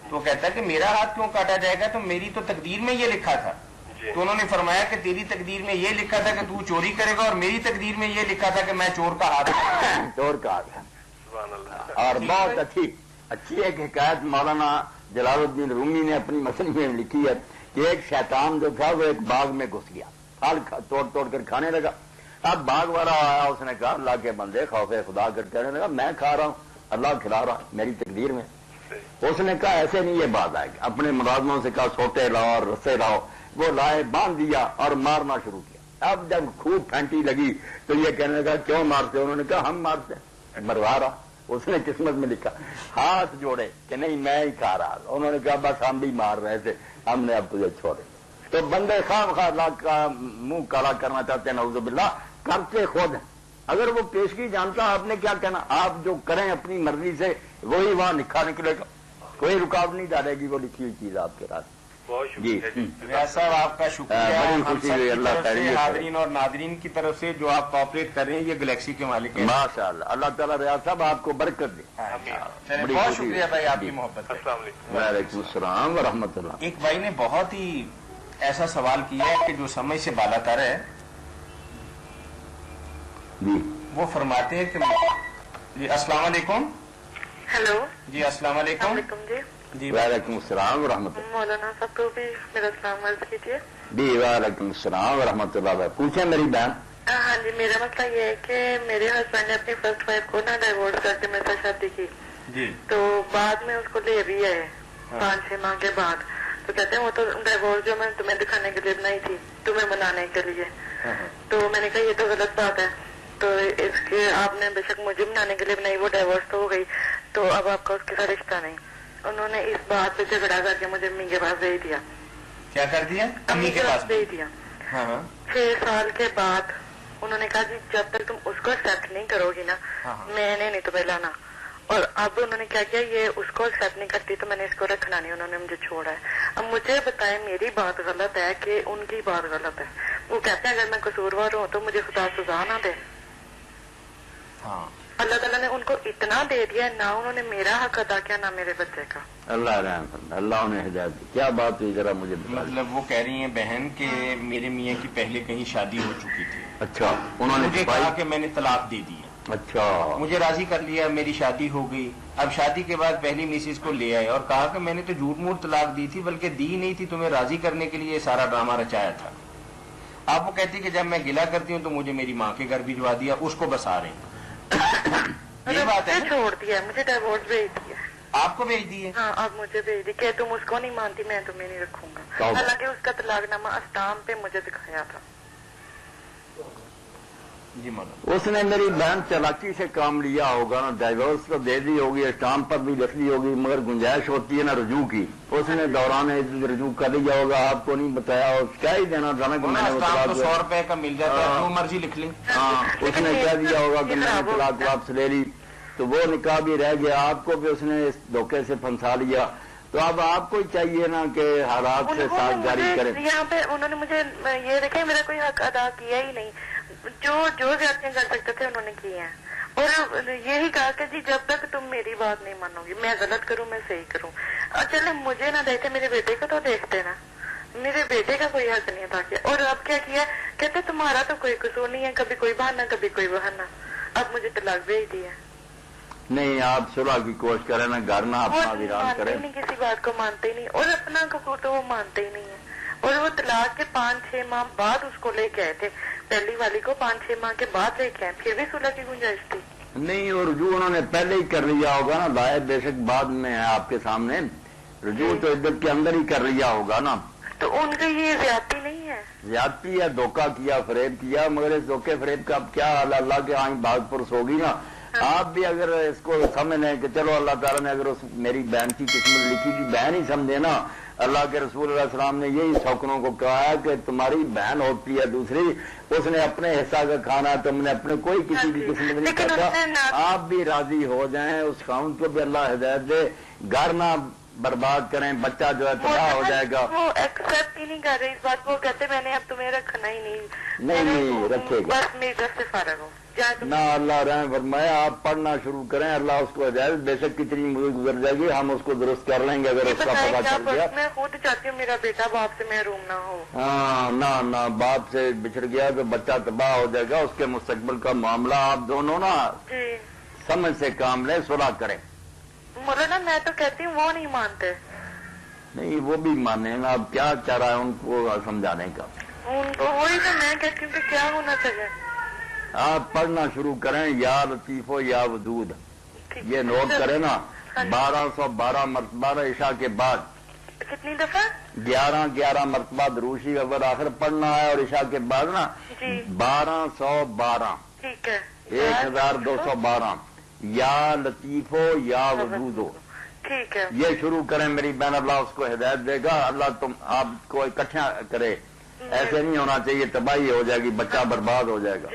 A: تو وہ کہتا ہے کہ میرا ہاتھ کیوں کاٹا جائے گا, تو میری تو تقدیر میں یہ لکھا تھا. تو انہوں نے فرمایا کہ تیری تقدیر میں یہ لکھا تھا کہ تو چوری کرے گا, اور میری تقدیر میں یہ لکھا تھا کہ میں چور کا ہاتھ
B: چور کا ہاتھ. اور بہت اچھی ایک حکایت مولانا جلال الدین رومی نے اپنی مسئلے میں لکھی ہے کہ ایک شیطان جو تھا وہ ایک باغ میں گھس گیا, پھل توڑ توڑ کر کھانے لگا. اب باغ والا آیا, اس نے کہا اللہ کے بندے خوف خدا کر کہنے لگا میں کھا رہا ہوں, اللہ کھلا رہا, میری تقدیر میں. اس نے کہا ایسے نہیں یہ بات آئے گی. اپنے ملازموں سے کہا سوٹے لاؤ اور رسے لاؤ. وہ لائے, باندھ دیا اور مارنا شروع کیا. اب جب خوب پھینٹی لگی تو یہ کہنے لگا کیوں مارتے؟ انہوں نے کہا ہم مارتے ہیں, مروا رہا. اس نے قسمت میں لکھا, ہاتھ جوڑے کہ نہیں میں ہی کھا رہا. انہوں نے کہا بس ہم بھی مار رہے تھے, ہم نے اب تجھے چھوڑے. تو بندے خواہ اللہ کا منہ کالا کرنا چاہتے ہیں, نعوذ باللہ, کرتے خود ہیں. اگر وہ پیشگی جانتا آپ نے کیا کہنا. آپ جو کریں اپنی مرضی سے وہی وہاں لکھا نکلے گا, کوئی رکاوٹ نہیں ڈالے گی وہ لکھی ہوئی چیز آپ کے ساتھ.
H: جی
A: ریاض صاحب آپ کا شکریہ.
B: بڑی خوشی ہوئی, اللہ تعالیٰ
A: حاضرین اور ناظرین کی طرف سے جو آپ کوآپریٹ کر رہے ہیں, یہ گلیکسی کے مالک ہیں
B: ماشاء اللہ. اللہ تعالیٰ ریاض صاحب آپ کو برکت دے.
A: بہت شکریہ بھائی آپ کی محبت.
H: السلام علیکم.
B: وعلیکم السلام ورحمۃ اللہ.
A: ایک بھائی نے بہت ہی ایسا سوال کیا ہے کہ جو سمجھ سے بالا تر ہے.
B: جی
A: وہ فرماتے ہیں کہ جی السلام علیکم.
G: ہیلو
A: جی السلام علیکم.
G: جی
A: جی
B: وعلیکم السلام ورحمۃ اللہ.
G: مولانا صاحب کو بھی میرا سلام عرض کیجیے.
B: جی وعلیکم السلام ورحمۃ اللہ. پوچھیں میری بہن.
G: ہاں جی, میرا مسئلہ یہ ہے کہ میرے ہسبینڈ نے اپنی فرسٹ وائف کو نا ڈائیورس کر کے میرے ساتھ شادی کی.
A: جی
G: تو بعد میں اس کو لے بھی آئے 5-6 ماہ کے بعد. تو کہتے ہیں وہ تو ڈائیورس جو میں تمہیں دکھانے کے لیے بنائی تھی, تمہیں منانے کے لیے. تو میں نے کہا یہ تو غلط بات ہے. تو اس کے آپ نے بے شک مجھے منانے کے لیے بنائی, وہ ڈائیورس تو ہو گئی, تو اب آپ کا اس کے ساتھ رشتہ نہیں. انہوں نے اس بات پہ جھگڑا کر کے مجھے امی کے پاس بھیج دیا.
A: کیا کر دیا؟
G: امی کے پاس بھیج دیا. 6 سال کے بعد انہوں نے کہا جی جب تک تم اس کو ایکسپٹ نہیں کرو گی نا میں نے نہیں تمہیں لانا. اور اب انہوں نے کیا کیا, یہ اس کو ایکسپٹ نہیں کرتی تو میں نے اس کو رکھنا نہیں, انہوں نے مجھے چھوڑا ہے. اب مجھے بتائیں میری بات غلط ہے کہ ان کی بات غلط ہے؟ وہ کہتے ہیں اگر میں قصوروار ہوں تو مجھے خدا سزا نہ دے. اللہ تعالیٰ نے ان کو اتنا دے دیا, نہ انہوں نے میرا حق ادا کیا نہ میرے بچے کا. اللہ
B: رحم, اللہ نے ہدایت دی. کیا بات ہوئی ذرا مجھے بتا.
A: مطلب وہ کہہ رہی ہیں بہن کہ میرے میاں کی پہلے کہیں شادی ہو چکی تھی.
B: اچھا, انہوں نے
A: مجھے کہا کہ میں نے طلاق دے دی ہے.
B: اچھا,
A: مجھے راضی کر لیا, میری شادی ہو گئی. اب شادی کے بعد پہلی میسز کو لے آئے اور کہا کہ میں نے تو جھوٹ موٹ طلاق دی تھی, بلکہ دی نہیں تھی, تمہیں راضی کرنے کے لیے سارا ڈرامہ رچایا تھا. آپ وہ کہتی کہ جب میں گلا کرتی ہوں تو مجھے میری ماں کے گھر بھجوا دیا, اس کو بسا رہے ہیں. یہ بات ہے,
G: چھوڑ دیا, مجھے ڈائیورس بھیج دیا.
A: آپ کو بھیج دیے؟
G: ہاں اب مجھے بھیج دی کہ تم اس کو نہیں مانتی میں تمہیں نہیں رکھوں گا. حالانکہ اس کا طلاق نامہ اسٹامپ پہ مجھے دکھایا تھا.
A: جی مولانا,
B: اس نے میری بہن چالاکی سے کام لیا ہوگا نا, ڈائیورس تو دے دی ہوگی, اسٹامپ پر بھی لکھ لی ہوگی, مگر گنجائش ہوتی ہے نا رجوع کی. اس نے دوران رجوع کر لیا ہوگا, آپ کو نہیں بتایا, کیا ہی دینا تھا نا کہ میں نے
A: 100 روپے کا مل جاتا ہے, جو مرضی لکھ لیں.
B: ہاں, اس نے کہہ دیا ہوگا کہ میں نے طلاق واپس لے لی, تو وہ نکاح بھی رہ گیا. آپ کو بھی اس نے اس دھوکے سے پھنسا لیا. تو اب آپ کو ہی چاہیے نا کہ حالات سے سازگاری کریں.
G: یہاں پہ انہوں نے مجھے یہ دیکھیں میرا کوئی حق ادا کیا ہی نہیں. جو زیادتیاں کر سکتے تھے انہوں نے کی ہیں, اور یہی کہا کہ جی جب تک تم میری بات نہیں مانو گی, میں غلط کروں میں صحیح کروں. اور چلے مجھے نہ دیکھتے, میرے بیٹے کو تو دیکھتے نا, میرے بیٹے کا کوئی حق نہیں ادا کیا. اور اب کیا کیا, کہتے تمہارا تو کوئی قصور نہیں ہے, کبھی کوئی بہانا کبھی کوئی بہانا. اب مجھے طلاق بھیج دیا.
B: نہیں آپ صلح کی کوشش کریں نا، گھر نہ اپنا ویران کریں.
G: نہیں کسی بات کو مانتے ہی نہیں، اور اپنا کو تو وہ مانتے ہی نہیں ہے. اور وہ طلاق کے 5-6 ماہ بعد اس کو لے کے آئے تھے، پہلی والی کو 5-6 ماہ کے بعد لے کے آئے، پھر بھی صلح کی گنجائش تھی.
B: نہیں، اور رجوع انہوں نے پہلے ہی کر لیا ہوگا نا، ظاہر بے شک بعد میں ہے آپ کے سامنے، رجوع تو عدت کے اندر ہی کر لیا ہوگا نا.
G: تو ان کی یہ زیادتی نہیں ہے؟
B: زیادتی ہے، دھوکہ کیا، فریب کیا، مگر اس دھوکے فریب کا اب کیا اللہ کے آئیں بات پرس ہوگی نا. آپ بھی اگر اس کو سمجھ لیں کہ چلو اللہ تعالیٰ نے اگر میری بہن کی قسمت لکھی تھی، بہن ہی سمجھے نا. اللہ کے رسول علیہ السلام نے یہی شوقنوں کو کہا ہے کہ تمہاری بہن ہوتی ہے دوسری، اس نے اپنے حصہ کا کھانا، تم نے اپنے کوئی کسی کی قسمت نہیں کرتا. آپ بھی راضی ہو جائیں، اس خاوند کو بھی اللہ ہدایت دے، گھر نہ برباد کریں، بچہ جو ہے تباہ ہو جائے گا.
G: وہ ایکسپٹ ہی نہیں کر رہے اس بات کو، کہتے میں نے اب تمہیں رکھنا ہی
B: نہیں رکھے گا،
G: بس میری طرف سے فارغ ہو
B: نہ. اللہ رحم فرمائے، آپ پڑھنا شروع کریں، اللہ اس کو ہدایت. بے شک کتنی مدت گزر جائے گی، ہم اس کو درست کر لیں گے اگر اس کا پتہ چل گیا.
G: میں خود چاہتی ہوں میرا بیٹا باپ سے محروم نہ ہو.
B: ہاں نہ باپ سے بچھڑ گیا تو بچہ تباہ ہو جائے گا. اس کے مستقبل کا معاملہ آپ دونوں نا سمجھ سے کام لیں، صلح کریں.
G: مولانا میں تو کہتی ہوں وہ نہیں مانتے.
B: نہیں وہ بھی مانے نا، اب کیا چاہ رہا ہے ان کو سمجھانے کا.
G: وہی تو میں کہتی ہوں کہ کیا ہونا چاہیے.
B: آپ پڑھنا شروع کریں، یا لطیف و یا ودود، یہ نوٹ کریں نا. 1212 مرتبہ عشاء کے بعد.
G: کتنی دفعہ؟
B: 11 مرتبہ دروشی اول آخر پڑھنا ہے، اور عشاء کے بعد نا 1212.
G: ٹھیک ہے،
B: 1212 یا لطیف ہو یا ودود ہو.
G: ٹھیک ہے،
B: یہ شروع کریں میری بہن، اللہ اس کو ہدایت دے گا. اللہ آپ کو اکٹھا کرے، ایسے نہیں ہونا چاہیے، تباہی ہو جائے گی، بچہ برباد ہو جائے گا.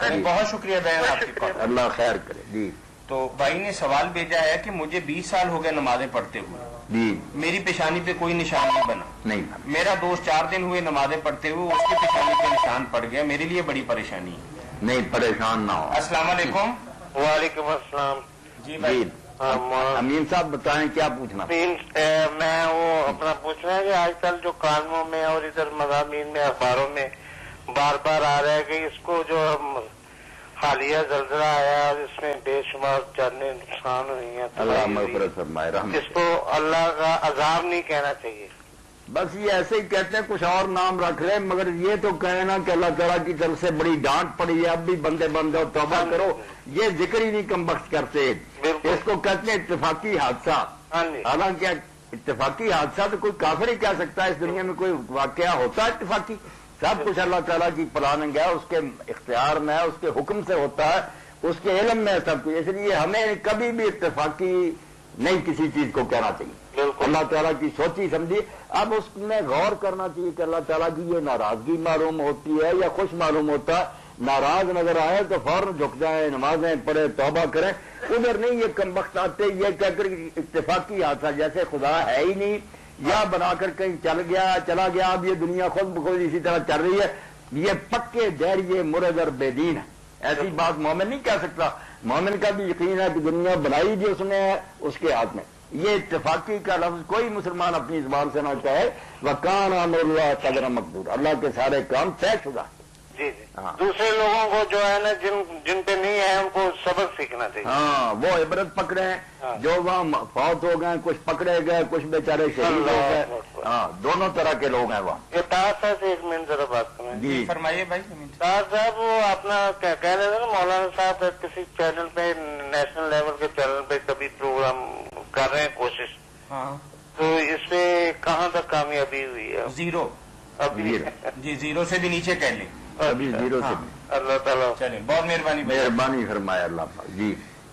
A: بہت شکریہ بہن آپ کی بات.
B: اللہ خیر کرے. جی
A: تو بھائی نے سوال بھیجا ہے کہ مجھے 20 سال ہو گئے نمازیں پڑھتے ہوئے،
B: جی
A: میری پیشانی پہ کوئی نشان نہیں بنا.
B: نہیں،
A: میرا دوست 4 دن ہوئے نمازیں پڑھتے ہوئے، اس کی پیشانی پہ نشان پڑ گیا. میرے لیے بڑی پریشانی ہے.
B: نہیں پریشان نہ ہو.
A: السلام علیکم.
F: وعلیکم السلام.
A: جی بھائی.
B: امین صاحب بتائیں کیا پوچھنا.
F: میں وہ اپنا پوچھنا ہے کہ آج کل جو کالموں میں اور ادھر مضامین میں اخباروں میں بار بار آ رہا ہے کہ اس کو جو حالیہ زلزلہ آیا اور اس میں بے شمار جانیں نقصان ہوئی ہیں،
B: اللہ مغفرت فرمائے، رحمت.
F: اس کو اللہ کا عذاب نہیں کہنا چاہیے.
B: بس یہ ایسے ہی کہتے ہیں، کچھ اور نام رکھ لیں، مگر یہ تو کہے نا کہ اللہ تعالیٰ کی طرف سے بڑی ڈانٹ پڑی ہے، اب بھی بندے بن جاؤ، توبہ کرو. یہ ذکر ہی نہیں کم بخت کرتے. اس کو کہتے ہیں اتفاقی حادثہ. حالانکہ اتفاقی حادثہ تو کوئی کافر ہی کہہ سکتا ہے. اس دنیا میں کوئی واقعہ ہوتا ہے اتفاقی؟ سب کچھ اللہ تعالیٰ کی پلاننگ ہے، اس کے اختیار میں ہے، اس کے حکم سے ہوتا ہے، اس کے علم میں ہے سب کچھ. اس لیے ہمیں کبھی بھی اتفاقی نہیں کسی چیز کو کہنا چاہیے. اللہ تعالیٰ کی سوچی سمجھی. اب اس میں غور کرنا چاہیے کہ اللہ تعالیٰ کی یہ ناراضگی معلوم ہوتی ہے یا خوش معلوم ہوتا ہے. ناراض نظر آئے تو فوراً جھک جائیں، نمازیں پڑھے، توبہ کریں. ادھر نہیں یہ کم وقت آتے یہ کہہ کر اتفاقی حادثہ جیسے خدا ہے ہی نہیں، یا بنا کر کہیں چلا گیا، اب یہ دنیا خود بخود اسی طرح چل رہی ہے. یہ پکے دہریے مرد اور بے دین ہے. ایسی بات مومن نہیں کہہ سکتا. مومن کا بھی یقین ہے کہ دنیا بنائی جو اس نے ہے اس کے ہاتھ میں. یہ اتفاقی کا لفظ کوئی مسلمان اپنی زبان سے نہ کہے. وکان امر اللہ قدر مقدور، اللہ کے سارے کام طے شدہ.
F: جی دوسرے لوگوں کو جو ہے نا جن پہ نہیں ہے ان کو سبق سیکھنا چاہیے.
B: ہاں وہ عبرت پکڑے ہیں. جو وہاں فوت ہو گئے، کچھ پکڑے گئے، کچھ بیچارے شہید ہو گئے. ہاں دونوں طرح کے لوگ ہیں وہاں.
F: یہ تاج صاحب سے ایک منٹ ذرا بات کریں.
A: جی فرمائیے بھائی.
F: تاج صاحب وہ اپنا کہہ رہے تھے نا مولانا صاحب کسی چینل پہ، نیشنل لیول کے چینل پہ کبھی پروگرام کر رہے ہیں کوشش.
A: ہاں
F: تو اس پہ کہاں تک کامیابی ہوئی ہے؟
A: 0.
F: ابھی
A: جی 0 سے بھی نیچے کہہ لیں.
B: ابھی 0 سے.
F: اللہ تعالیٰ
A: چلیں، بہت
B: مہربانی فرمایا اللہ پاک.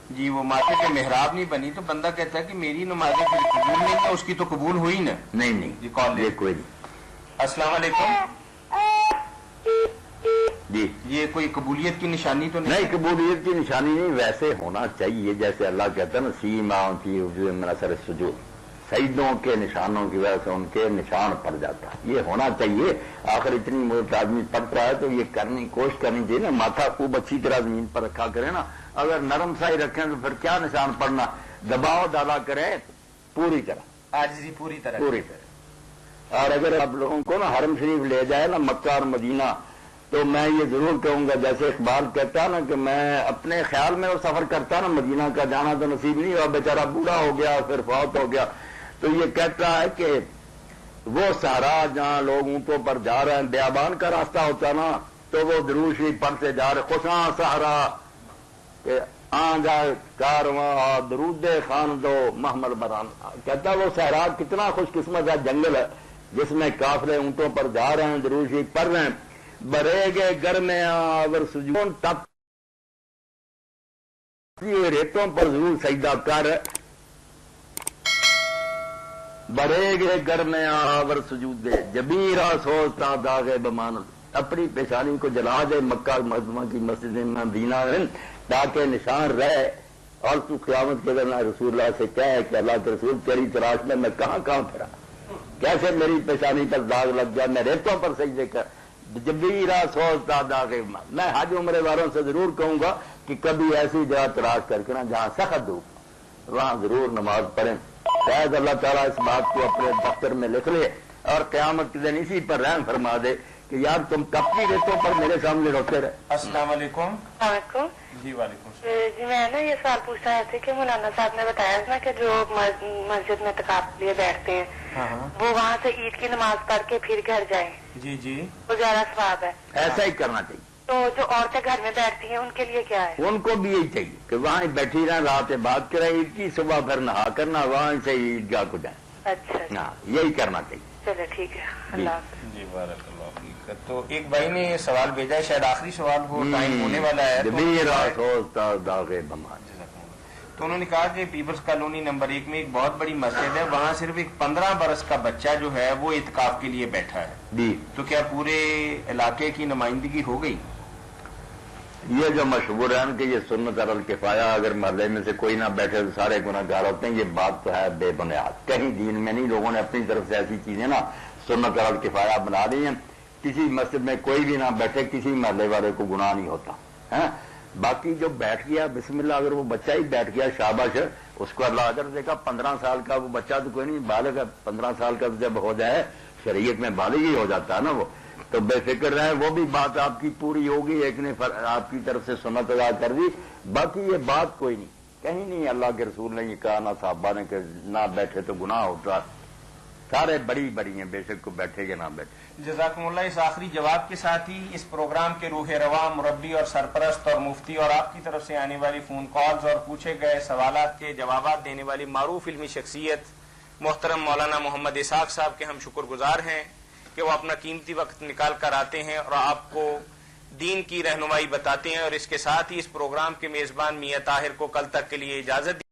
A: جی وہ ماتھے پہ محراب نہیں بنی تو بندہ کہتا ہے کہ میری نمازیں پھر قبول نہیں ہے، اس کی تو قبول ہوئی نا.
B: نہیں
A: جی کال
B: یہ کوئی نہیں.
A: السلام علیکم.
B: جی
A: یہ کوئی قبولیت کی نشانی تو
B: نہیں؟ قبولیت کی نشانی نہیں، ویسے ہونا چاہیے جیسے اللہ کہتا ہے نا سیما فی وجوہ من اثر السجود. سجدوں کے نشانوں کی وجہ سے ان کے نشان پڑ جاتا ہے. یہ ہونا چاہیے. آخر اتنی مدت آدمی پڑ رہا ہے تو یہ کوشش کرنی چاہیے نا. ماتھا خوب اچھی طرح زمین پر رکھا کرے نا. اگر نرم سا ہی رکھیں تو پھر کیا نشان پڑنا. دباؤ ڈالا کریں پوری طرح،
A: عاجزی پوری طرح.
B: اور اگر آپ لوگوں کو نا حرم شریف لے جائے نا، مکہ اور مدینہ، تو میں یہ ضرور کہوں گا، جیسے اقبال کہتا نا کہ میں اپنے خیال میں وہ سفر کرتا نا، مدینہ کا جانا تو نصیب نہیں ہوا، بیچارہ بوڑھا ہو گیا پھر فوت ہو گیا، تو یہ کہتا ہے کہ وہ صحرا جہاں لوگ اونٹوں پر جا رہے ہیں، بیابان کا راستہ ہوتا نا تو وہ درود شریف پڑھتے جا رہے، خوشاں صحرا کہ آ جائے کارواں درود خان دو محمل بران، کہتا وہ صحرا کتنا خوش قسمت ہے، جنگل ہے جس میں قافلے اونٹوں پر جا رہے ہیں، درود شریف پڑھ رہے ہیں، برے گے گر میں آور سجون تک ریتوں پر ضرور سجدہ کر، برے گے گر میں آور سجود دے جبیرہ سوچتا داغے بمان، اپنی پیشانی کو جلا دے مکہ معظمہ کی مسجد مدینہ میں تاکہ نشان رہے، اور تو قیامت کے دن رسول اللہ سے کہے کہ اللہ کے رسول تیری تلاش میں کہاں پھرا، کیسے میری پیشانی پر داغ لگ گیا، میں ریتوں پر سجدے کر جبیرہ سوچتا داغے بمان۔ میں حج عمرے والوں سے ضرور کہوں گا کہ کبھی ایسی جگہ تلاش کر کے نا جہاں سخت دھوپ، وہاں ضرور نماز پڑھیں، شاید اللہ تعالیٰ اس بات کو اپنے دفتر میں لکھ لے اور قیامت کے دن اسی پر رحم فرما دے کہ یار تم کب کی ریتوں پر میرے سامنے روتے رہے۔
A: السلام علیکم۔
G: علیکم
A: جی وعلیکم السلام۔
G: جی میں نا یہ سوال پوچھ رہے تھے کہ مولانا صاحب نے بتایا نا کہ جو مسجد میں اعتکاف لیے بیٹھتے ہیں وہ وہاں سے عید کی نماز پڑھ کے پھر گھر جائیں،
A: جی جی
G: وہ زیادہ ثواب ہے،
B: ایسا ہی کرنا چاہیے۔
G: تو جو عورتیں گھر میں بیٹھتی ہیں ان کے لیے کیا ہے؟
B: ان کو بھی یہی چاہیے کہ وہاں بیٹھی رہیں، رات بات کریں عید کی، صبح پھر نہا کرنا وہاں سے عیدگاہ کو جائیں۔
G: اچھا
B: ہاں یہی کرنا چاہیے۔
G: چلے ٹھیک ہے، اللہ حافظ۔
A: جی بارک اللہ فیک۔ تو ایک بھائی نے سوال بھیجا ہے، شاید آخری سوال ہو، ٹائم ہونے والا ہے، تو انہوں نے کہا کہ پیپلز کالونی نمبر 1 میں ایک بہت بڑی مسجد ہے، وہاں صرف ایک 15 برس کا بچہ جو ہے وہ اعتکاف کے لیے بیٹھا ہے،
B: جی
A: تو کیا پورے علاقے کی نمائندگی ہو گئی؟
B: یہ جو مشہور ہے کہ یہ سنت علی الکفایہ، اگر محلے میں سے کوئی نہ بیٹھے تو سارے گناہ گار ہوتے ہیں، یہ بات تو ہے بے بنیاد، کہیں دین میں نہیں، لوگوں نے اپنی طرف سے ایسی چیزیں نا سنت علی الکفایہ بنا دی ہیں، کسی مسجد میں کوئی بھی نہ بیٹھے کسی محلے والے کو گناہ نہیں ہوتا ہے۔ باقی جو بیٹھ گیا بسم اللہ، اگر وہ بچہ ہی بیٹھ گیا شاباش، اس کو اللہ اجر دے گا۔ 15 سال کا وہ بچہ تو کوئی نہیں بالغ ہے، 15 سال کا جب ہو جائے شریعت میں بالغ ہی ہو جاتا ہے نا وہ، تو بے فکر رہے، وہ بھی بات آپ کی پوری ہوگی، ایک نے آپ کی طرف سے سنت ادا کر دی، باقی یہ بات کوئی نہیں، کہیں نہیں اللہ کے رسول نے یہ کہا نہ صحابہ نے کہ نہ بیٹھے تو گناہ ہوتا، سارے بڑی بڑی ہیں، بے شک کو بیٹھے یا نہ بیٹھے۔
A: جزاکم اللہ۔ اس آخری جواب کے ساتھ ہی اس پروگرام کے روح رواں، مربی اور سرپرست اور مفتی اور آپ کی طرف سے آنے والی فون کالز اور پوچھے گئے سوالات کے جوابات دینے والی معروف علمی شخصیت محترم مولانا محمد اسحاق صاحب کے ہم شکر گزار ہیں کہ وہ اپنا قیمتی وقت نکال کر آتے ہیں اور آپ کو دین کی رہنمائی بتاتے ہیں، اور اس کے ساتھ ہی اس پروگرام کے میزبان میاں طاہر کو کل تک کے لیے اجازت